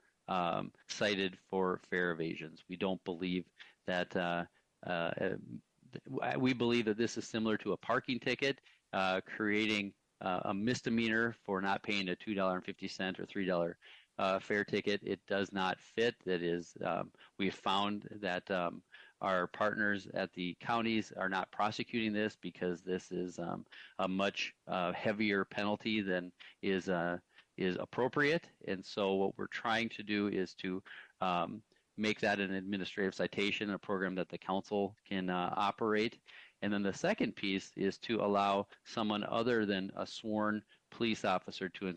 cited for fare evasions. We don't believe that we believe that this is similar to a parking ticket, creating a misdemeanor for not paying a $2.50 or $3 fare ticket. It does not fit. That is, we found that our partners at the counties are not prosecuting this because this is a much heavier penalty than is appropriate. And so what we're trying to do is to make that an administrative citation, a program that the council can operate. And then the second piece is to allow someone other than a sworn police officer to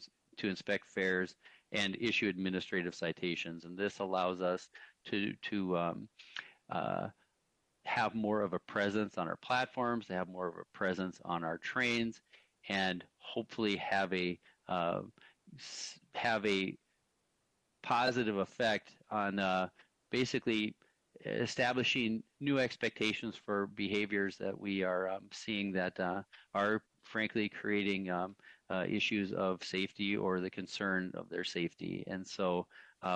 inspect fares and issue administrative citations. And this allows us to have more of a presence on our platforms, to have more of a presence on our trains, and hopefully have a positive effect on basically establishing new expectations for behaviors that we are seeing that are frankly creating issues of safety or the concern of their safety. And so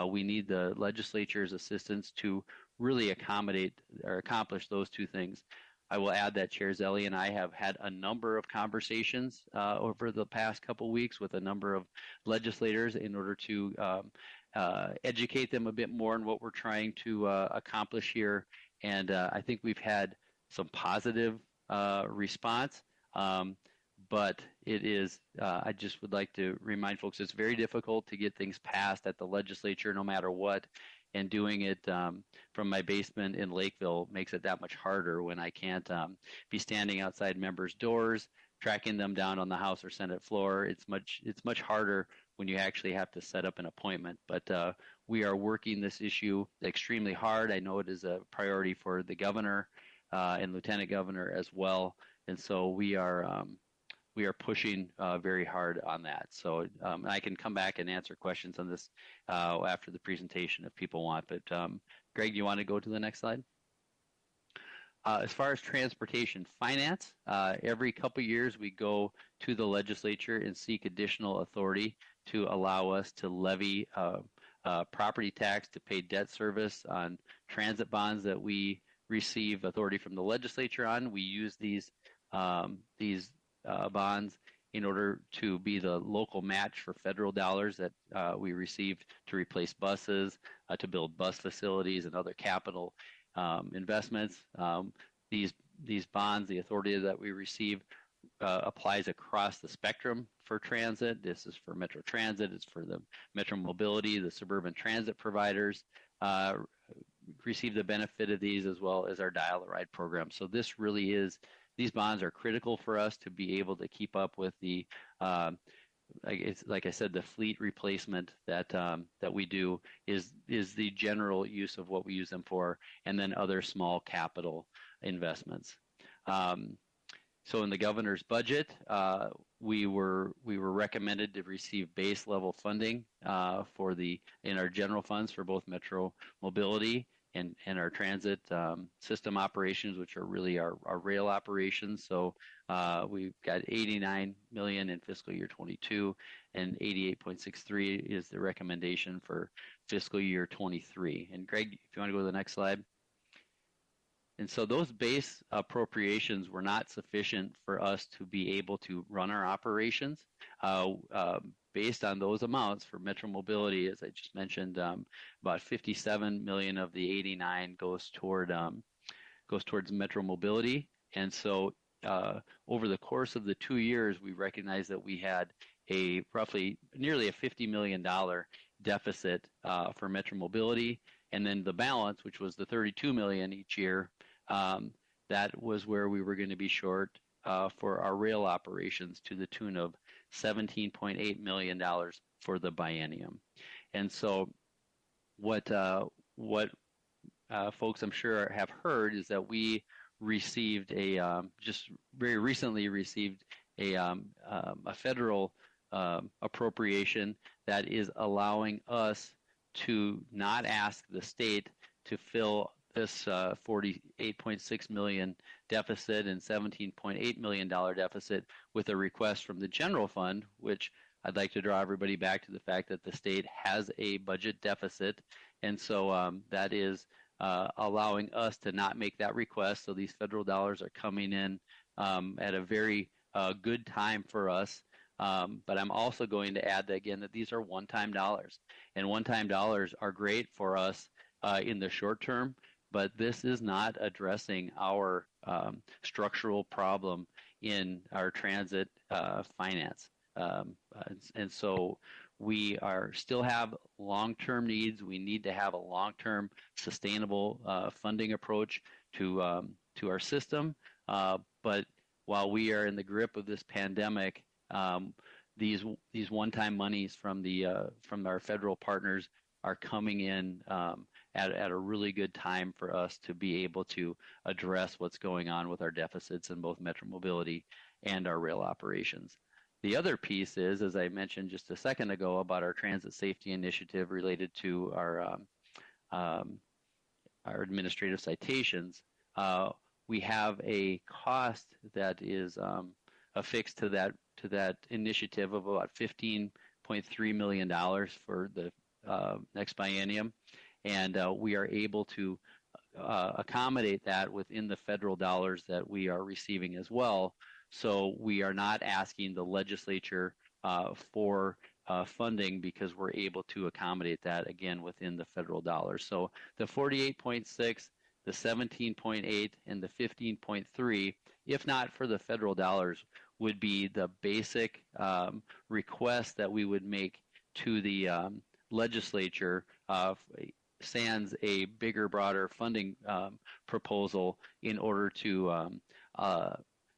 we need the legislature's assistance to really accommodate or accomplish those two things. I will add that Chair Zelle and I have had a number of conversations over the past couple weeks with a number of legislators in order to educate them a bit more on what we're trying to accomplish here. And I think we've had some positive response. But it is, I just would like to remind folks, it's very difficult to get things passed at the legislature no matter what. And doing it from my basement in Lakeville makes it that much harder when I can't be standing outside members' doors, tracking them down on the House or Senate floor. It's much harder when you actually have to set up an appointment. But we are working this issue extremely hard. I know it is a priority for the governor and lieutenant governor as well. And so we are pushing very hard on that. So I can come back and answer questions on this after the presentation if people want. But Greg, you want to go to the next slide? As far as transportation finance, every couple years we go to the legislature and seek additional authority to allow us to levy property tax to pay debt service on transit bonds that we receive authority from the legislature on. We use these bonds in order to be the local match for federal dollars that we received to replace buses, to build bus facilities and other capital investments. These bonds, the authority that we receive applies across the spectrum for transit. This is for Metro Transit, it's for the Metro Mobility, the suburban transit providers receive the benefit of these, as well as our Dial-A-Ride program. So this really is, these bonds are critical for us to be able to keep up with the, like I said, the fleet replacement that we do is the general use of what we use them for, and then other small capital investments. So in the governor's budget, we were recommended to receive base level funding in our general funds for both Metro Mobility and our transit system operations, which are really our rail operations. So we've got $89 million in fiscal year 22, and 88.63 is the recommendation for fiscal year 23. And Greg, if you want to go to the next slide. And so those base appropriations were not sufficient for us to be able to run our operations. Based on those amounts for Metro Mobility, as I just mentioned, about 57 million of the 89 goes towards Metro Mobility. And so over the course of the 2 years, we recognized that we had a nearly a $50 million deficit for Metro Mobility. And then the balance, which was the 32 million each year, that was where we were going to be short for our rail operations to the tune of $17.8 million for the biennium. And so what folks I'm sure have heard is that we received just very recently received a federal appropriation that is allowing us to not ask the state to fill this 48.6 million deficit and $17.8 million deficit with a request from the general fund, which I'd like to draw everybody back to the fact that the state has a budget deficit. And so that is allowing us to not make that request. So these federal dollars are coming in at a very good time for us. But I'm also going to add that again that these are one-time dollars, and one-time dollars are great for us in the short term, but this is not addressing our structural problem in our transit finance. And so we are still have long-term needs. We need to have a long-term sustainable funding approach to our system. But while we are in the grip of this pandemic, these one-time monies from our federal partners are coming in at a really good time for us to be able to address what's going on with our deficits in both Metro Mobility and our rail operations. The other piece is, as I mentioned just a second ago, about our transit safety initiative related to our administrative citations. We have a cost that is affixed to that initiative of about $15.3 million for the next biennium, and we are able to accommodate that within the federal dollars that we are receiving as well. So we are not asking the legislature for funding because we're able to accommodate that again within the federal dollars. So the 48.6, the 17.8, and the 15.3, if not for the federal dollars, would be the basic request that we would make to the legislature sans a bigger, broader funding proposal in order to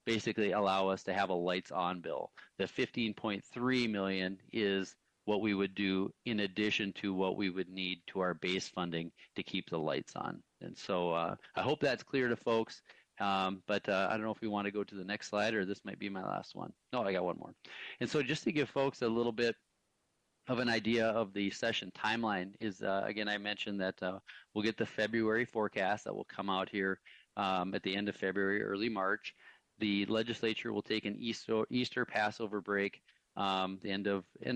basically allow us to have a lights on bill. The 15.3 million is what we would do in addition to what we would need to our base funding to keep the lights on. And so I hope that's clear to folks. But I don't know if we want to go to the next slide, or this might be my last one. No, I got one more. And so just to give folks a little bit of an idea of the session timeline is, again, I mentioned that we'll get the February forecast that will come out here at the end of February, early March. The legislature will take an Easter Passover break, the end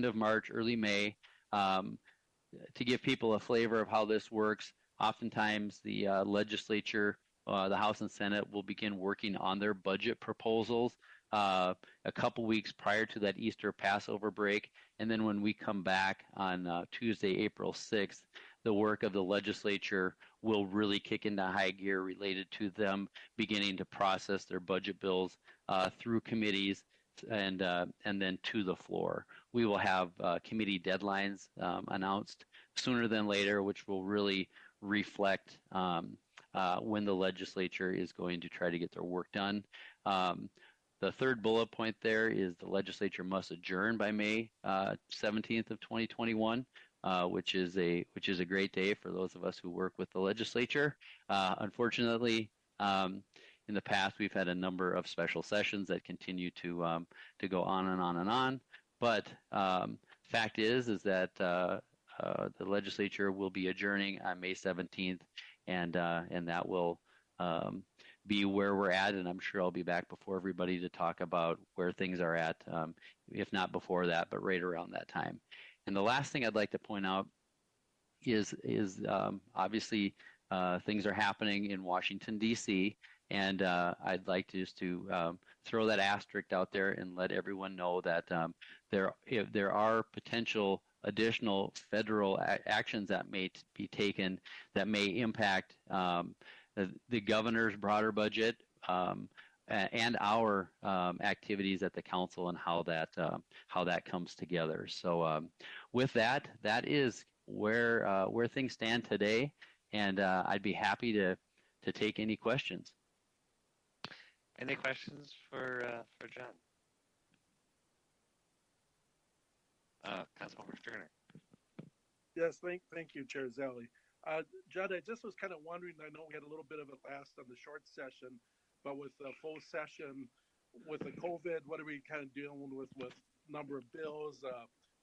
of March, early May. To give people a flavor of how this works, oftentimes the legislature, the House and Senate, will begin working on their budget proposals a couple weeks prior to that Easter Passover break. And then when we come back on Tuesday, April 6th, the work of the legislature will really kick into high gear related to them beginning to process their budget bills through committees and then to the floor. We will have committee deadlines announced sooner than later, which will really reflect when the legislature is going to try to get their work done. The third bullet point there is the legislature must adjourn by May 17th of 2021, which is a great day for those of us who work with the legislature. Unfortunately, in the past, we've had a number of special sessions that continue to go on and on and on. But fact is that the legislature will be adjourning on May 17th, and that will be where we're at. And I'm sure I'll be back before everybody to talk about where things are at, if not before that, but right around that time. And the last thing I'd like to point out is obviously things are happening in Washington, D.C., and I'd like to just to throw that asterisk out there and let everyone know that if there are potential additional federal actions that may be taken that may impact the governor's broader budget and our activities at the council and how that comes together. So with that is where things stand today, and I'd be happy to take any questions. Any questions for John? Councilmember Sterner. Yes, thank you, Chair Zally. Judd, I just was kind of wondering, I know we had a little bit of it last on the short session, but with the full session, with the COVID, what are we kind of dealing with number of bills,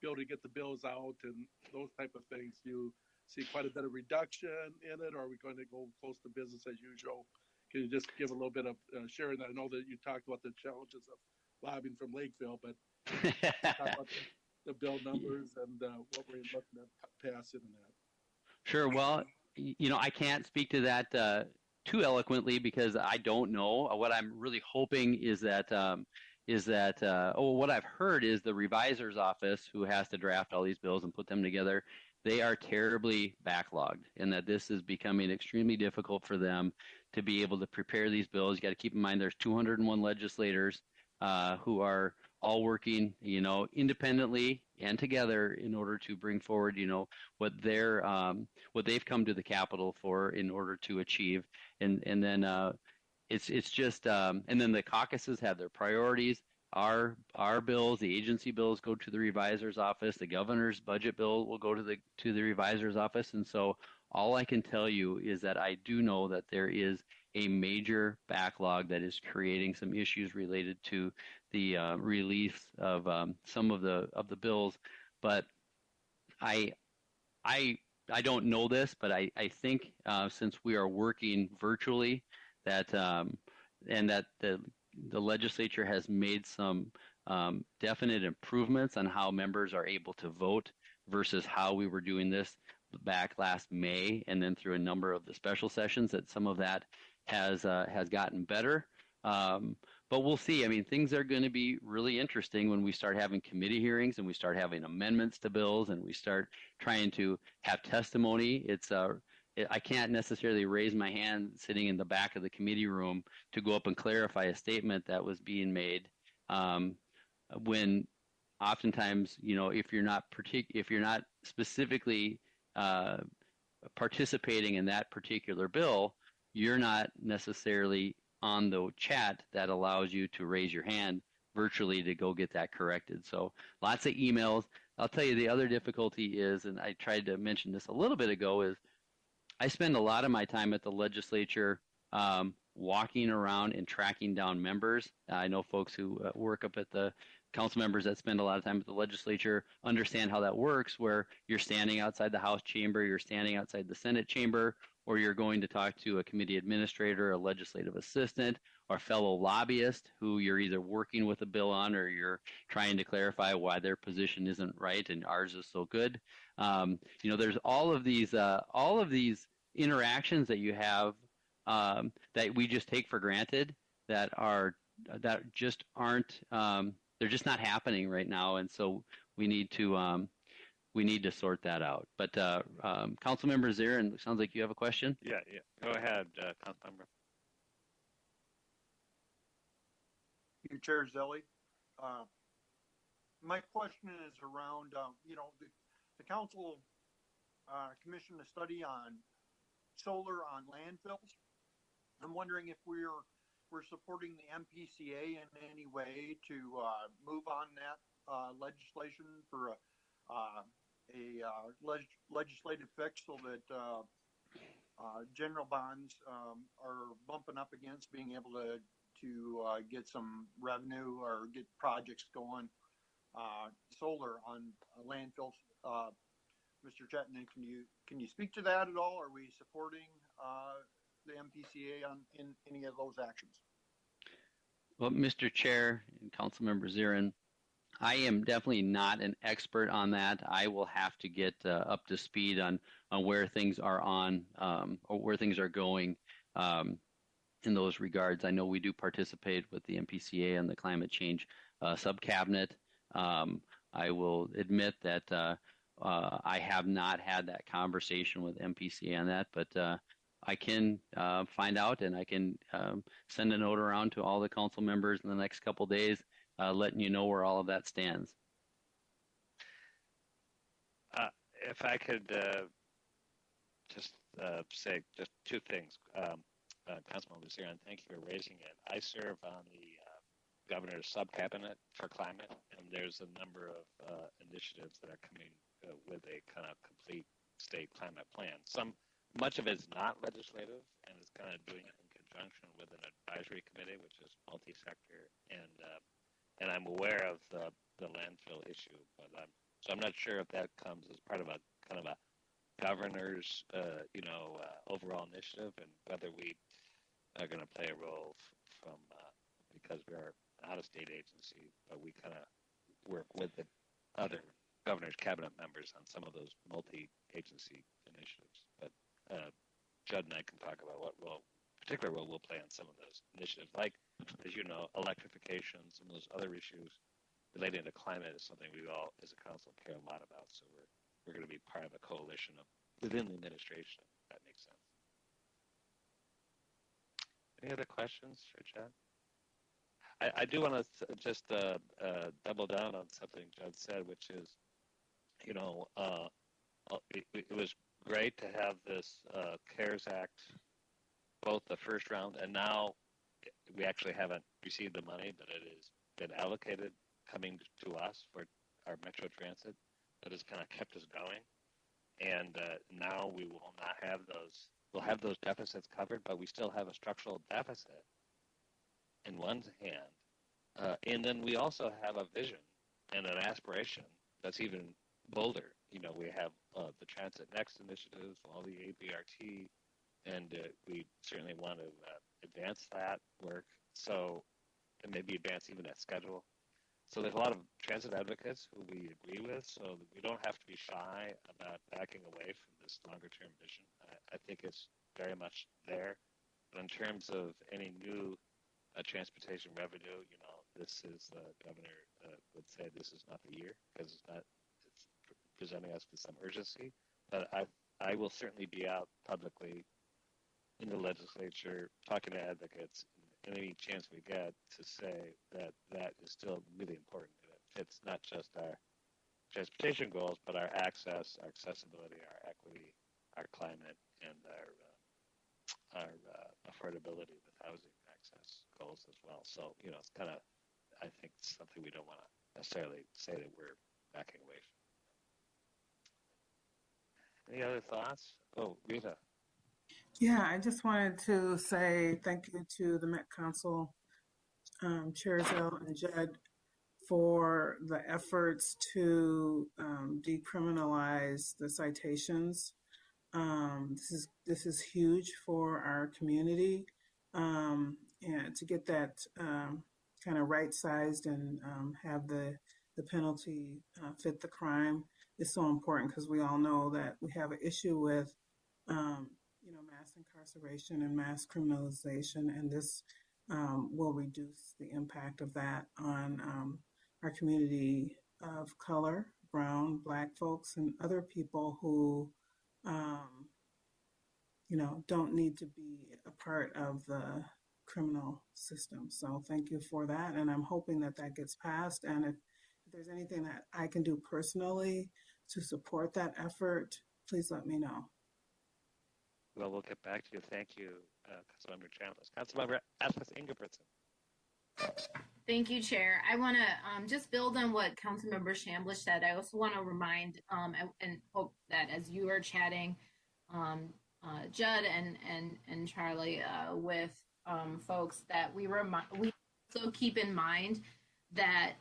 be able to get the bills out and those type of things? Do you see quite a bit of reduction in it, or are we going to go close to business as usual? Can you just give a little bit of sharing that? I know that you talked about the challenges of lobbying from Lakeville, but talk about the bill numbers and what we're looking at passing and that. Sure. Well, I can't speak to that too eloquently because I don't know. What I'm really hoping is that what I've heard is the revisor's office, who has to draft all these bills and put them together, they are terribly backlogged, and that this is becoming extremely difficult for them to be able to prepare these bills. You got to keep in mind there's 201 legislators who are all working, independently and together in order to bring forward, what they've come to the Capitol for in order to achieve, and then it's just, and then the caucuses have their priorities. Our bills, the agency bills, go to the revisor's office. The governor's budget bill will go to the revisor's office, and so all I can tell you is that I do know that there is a major backlog that is creating some issues related to the release of some of the bills. But I don't know this, but I think since we are working virtually, that and that the legislature has made some definite improvements on how members are able to vote versus how we were doing this back last May, and then through a number of the special sessions, that some of that has gotten better. But we'll see. I mean, things are going to be really interesting when we start having committee hearings and we start having amendments to bills and we start trying to have testimony. I can't necessarily raise my hand sitting in the back of the committee room to go up and clarify a statement that was being made, when oftentimes, if you're not specifically participating in that particular bill, you're not necessarily on the chat that allows you to raise your hand virtually to go get that corrected. So lots of emails. I'll tell you the other difficulty is, and I tried to mention this a little bit ago, is I spend a lot of my time at the legislature walking around and tracking down members. I know folks who work up at the council members that spend a lot of time at the legislature understand how that works, where you're standing outside the House chamber, you're standing outside the Senate chamber, or you're going to talk to a committee administrator, a legislative assistant, or a fellow lobbyist who you're either working with a bill on or you're trying to clarify why their position isn't right and ours is so good. There's all of these interactions that you have that we just take for granted that just aren't, they're just not happening right now, and so we need to sort that out. But Councilmember Zirin, it sounds like you have a question. Yeah. Go ahead, Councilmember. You, Chair Zelli. My question is around, the council commissioned a study on solar on landfills. I'm wondering if we're supporting the MPCA in any way to move on that legislation for a legislative fix so that general bonds are bumping up against being able to get some revenue or get projects going solar on landfills. Mr. Chetna, can you speak to that at all? Are we supporting the MPCA in any of those actions? Well, Mr. Chair and Councilmember Zirin, I am definitely not an expert on that. I will have to get up to speed on where things are or where things are going in those regards. I know we do participate with the MPCA and the climate change subcabinet. I will admit that I have not had that conversation with MPCA on that, but I can find out, and I can send a note around to all the council members in the next couple of days, letting you know where all of that stands. If I could just say just two things, Councilmember Zirin, thank you for raising it. I serve on the governor's subcabinet for climate, and there's a number of initiatives that are coming with a kind of complete state climate plan. Much of it is not legislative, and is kind of doing it in conjunction with an advisory committee, which is multi-sector, and I'm aware of the landfill issue, but so I'm not sure if that comes as part of a kind of a governor's, overall initiative, and whether we are going to play a role from because we're not a state agency, but we kind of work with the other governor's cabinet members on some of those multi-agency initiatives. But Judd and I can talk about what particular role we'll play on some of those initiatives, like, as you know, electrification, some of those other issues relating to climate is something we all, as a council, care a lot about. So we're going to be part of a coalition within the administration, if that makes sense. Any other questions for Judd? I do want to just double down on something Judd said, which is, it was great to have this CARES Act, both the first round and now we actually haven't received the money, but it has been allocated coming to us for our Metro Transit. That has kind of kept us going. And now we will not have those. We'll have those deficits covered, but we still have a structural deficit in one hand. And then we also have a vision and an aspiration that's even bolder. We have the Transit Next initiatives, all the ABRT, and we certainly want to advance that work. So, and maybe advance even that schedule. So there's a lot of transit advocates who we agree with, so we don't have to be shy about backing away from this longer-term vision. I think it's very much there. But in terms of any new transportation revenue, this is, the governor would say this is not the year because it's presenting us with some urgency. But I will certainly be out publicly in the legislature talking to advocates any chance we get to say that is still really important. It fits not just our transportation goals, but our access, our accessibility, our equity, our climate, and our affordability with housing access goals as well. So, it's kind of, I think, something we don't want to necessarily say that we're backing away from. Any other thoughts? Oh, Rita. Yeah, I just wanted to say thank you to the Met Council, Chair Zell and Judd, for the efforts to decriminalize the citations. This is huge for our community, and to get that kind of right-sized and have the penalty fit the crime is so important, because we all know that we have an issue with mass incarceration and mass criminalization, and this will reduce the impact of that on our community of color, brown, Black folks, and other people who, don't need to be a part of the criminal system. So thank you for that, and I'm hoping that gets passed. And if there's anything that I can do personally to support that effort, please let me know. Well, we'll get back to you. Thank you, Councilmember Chambliss. Councilmember Atlas Ingebrigtsen. Thank you, Chair. I want to just build on what Councilmember Chambliss said. I also want to remind and hope that as you are chatting, Judd and Charlie, with folks, that we also keep in mind that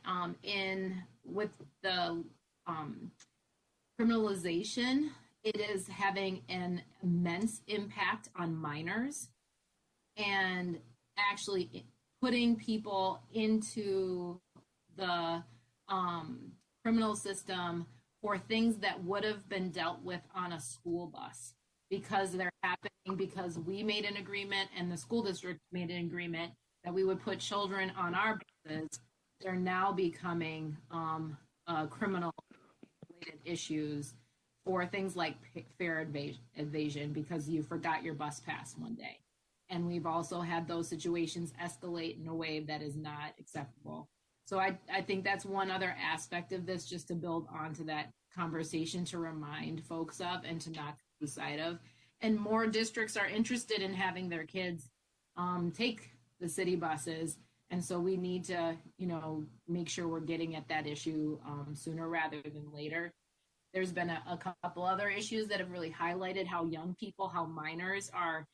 with the criminalization, it is having an immense impact on minors, and actually putting people into the criminal system for things that would have been dealt with on a school bus, because they're happening because we made an agreement and the school district made an agreement that we would put children on our buses. They're now becoming criminal related issues for things like fare evasion because you forgot your bus pass one day. And we've also had those situations escalate in a way that is not acceptable. So I think that's one other aspect of this, just to build onto that conversation, to remind folks of and to not lose sight of. And more districts are interested in having their kids take the city buses. And so we need to, make sure we're getting at that issue sooner rather than later. There's been a couple other issues that have really highlighted how young people, how minors are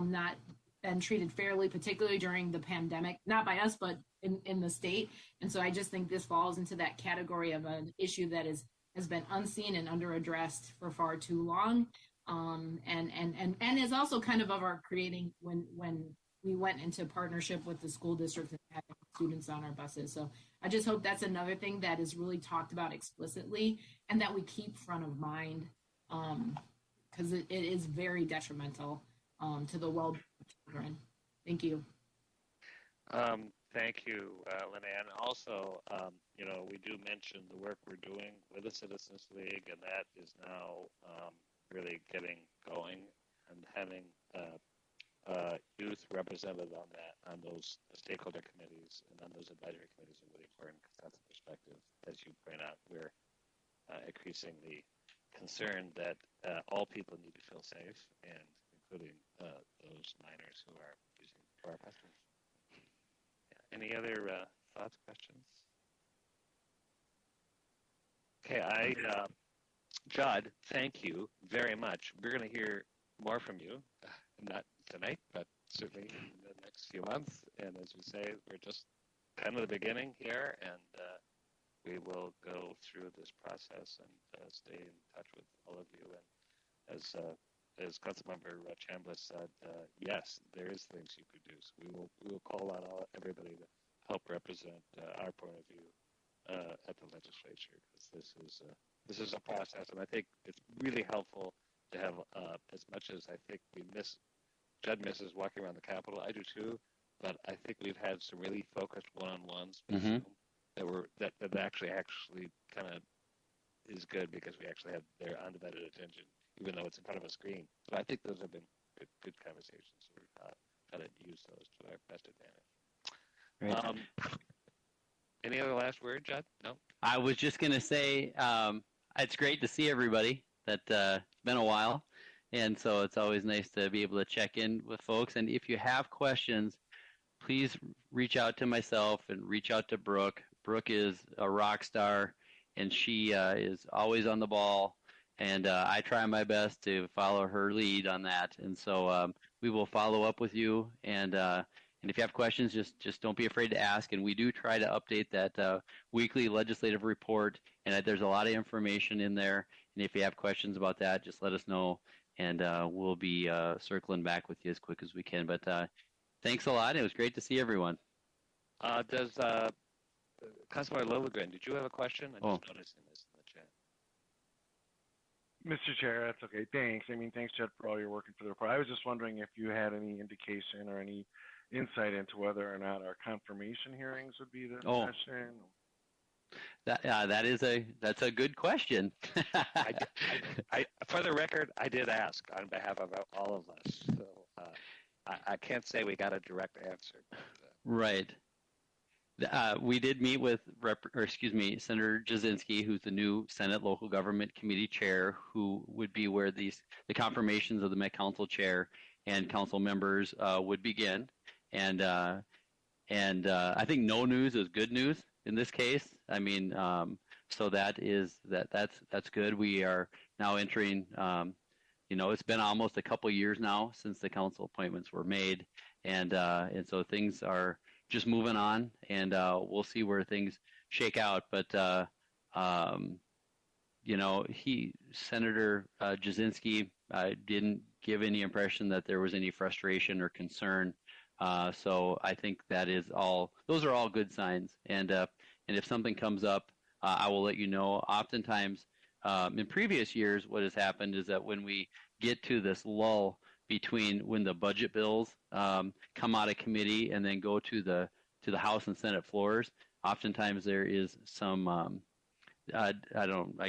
not been treated fairly, particularly during the pandemic, not by us, but in the state. And so I just think this falls into that category of an issue that is has been unseen and underaddressed for far too long. And is also kind of our creating when we went into partnership with the school district and having students on our buses. So I just hope that's another thing that is really talked about explicitly and that we keep front of mind, because it is very detrimental to the well-being of children. Thank you. Thank you, Linnea. And also, we do mention the work we're doing with the Citizens League, and that is now really getting going, and having youth represented on those stakeholder committees and on those advisory committees is really important, because that's a perspective, as you point out, we're increasingly concerned that all people need to feel safe, and including those minors who are using our buses. Any other thoughts, questions? Okay, Judd, thank you very much. We're going to hear more from you, not tonight, but certainly in the next few months. And as we say, we're just kind of the beginning here, and we will go through this process and stay in touch with all of you. And as Councilmember Chambliss said, yes, there is things you could do. So we will call on everybody to help represent our point of view at the legislature, because this is a process, and I think it's really helpful to have as much as I think Judd misses walking around the Capitol. I do too, but I think we've had some really focused one-on-ones with Zoom that actually kind of is good, because we actually have their undivided attention, even though it's in front of a screen. So I think those have been good conversations. So we've got to use those to our best advantage. Right. Any other last word, Judd? No? I was just going to say, it's great to see everybody. It's been a while. And so it's always nice to be able to check in with folks. And if you have questions, please reach out to myself and reach out to Brooke. Brooke is a rock star, and she is always on the ball. And I try my best to follow her lead on that. And so we will follow up with you. And if you have questions, just don't be afraid to ask. And we do try to update that weekly legislative report. And there's a lot of information in there. And if you have questions about that, just let us know. And we'll be circling back with you as quick as we can. But thanks a lot. It was great to see everyone. Does Councilor Lilligren, did you have a question? I'm just noticing this in the chat. Mr. Chair, that's okay. Thanks. Thanks, Judd, for all your work and for the report. I was just wondering if you had any indication or any insight into whether or not our confirmation hearings would be this session. That's a good question. I, for the record, I did ask on behalf of all of us, so I can't say we got a direct answer. Right. We did meet with Senator Jasinski, who's the new Senate Local Government Committee Chair, who would be where the confirmations of the Met Council Chair and council members would begin. And I think no news is good news in this case. So that's good. We are now entering, it's been almost a couple years now since the council appointments were made. And so things are just moving on, and we'll see where things shake out. But, Senator Jasinski didn't give any impression that there was any frustration or concern. So I think those are all good signs. And if something comes up, I will let you know. Oftentimes, in previous years, what has happened is that when we get to this lull between when the budget bills come out of committee and then go to the House and Senate floors, oftentimes there is some, I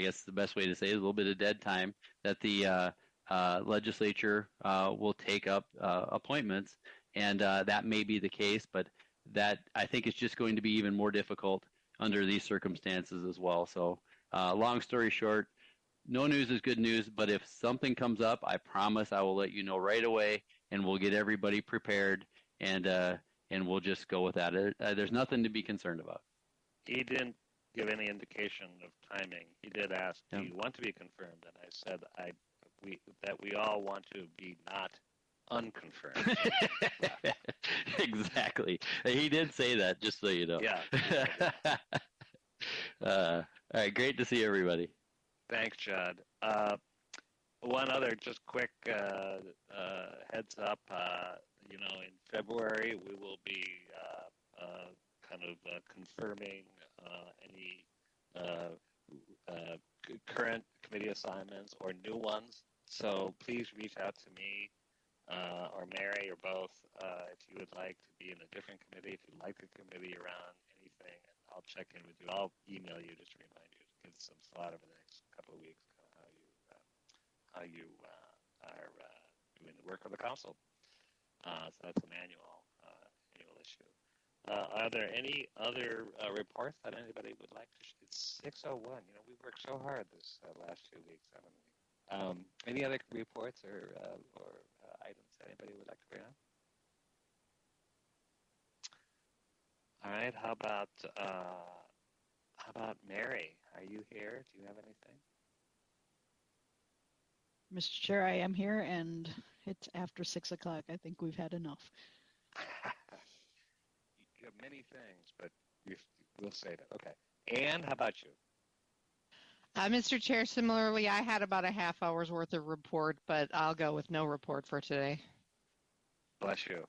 guess the best way to say it is a little bit of dead time that the legislature will take up appointments. And that may be the case, but that I think it's just going to be even more difficult under these circumstances as well. So long story short, no news is good news, but if something comes up, I promise I will let you know right away, and we'll get everybody prepared, and we'll just go with that. There's nothing to be concerned about. He didn't give any indication of timing. He did ask, do you want to be confirmed? And I said that we all want to be not unconfirmed. Exactly. He did say that, just so you know. Yeah. All right, great to see everybody. Thanks, Judd. One other just quick heads up. In February, we will be kind of confirming any current committee assignments or new ones. So please reach out to me or Mary or both if you would like to be in a different committee, if you'd like the committee around anything, and I'll check in with you. I'll email you just to remind you to give some thought over the next couple of weeks how you are doing the work of the council. So that's an annual issue. Are there any other reports that anybody would like to? It's 6:01. We worked so hard this last 2 weeks, haven't we? Any other reports or items that anybody would like to bring up? All right. How about Mary? Are you here? Do you have anything? Mr. Chair, I am here, and it's after 6 o'clock. I think we've had enough. You have many things, but we'll say that. Okay. Anne, how about you? Mr. Chair, similarly, I had about a half hour's worth of report, but I'll go with no report for today. Bless you.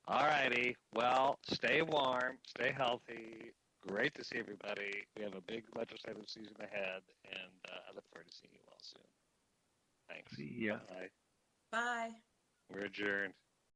All righty. Well, stay warm, stay healthy. Great to see everybody. We have a big legislative season ahead, and I look forward to seeing you all soon. Thanks. See ya. Bye. Bye. We're adjourned.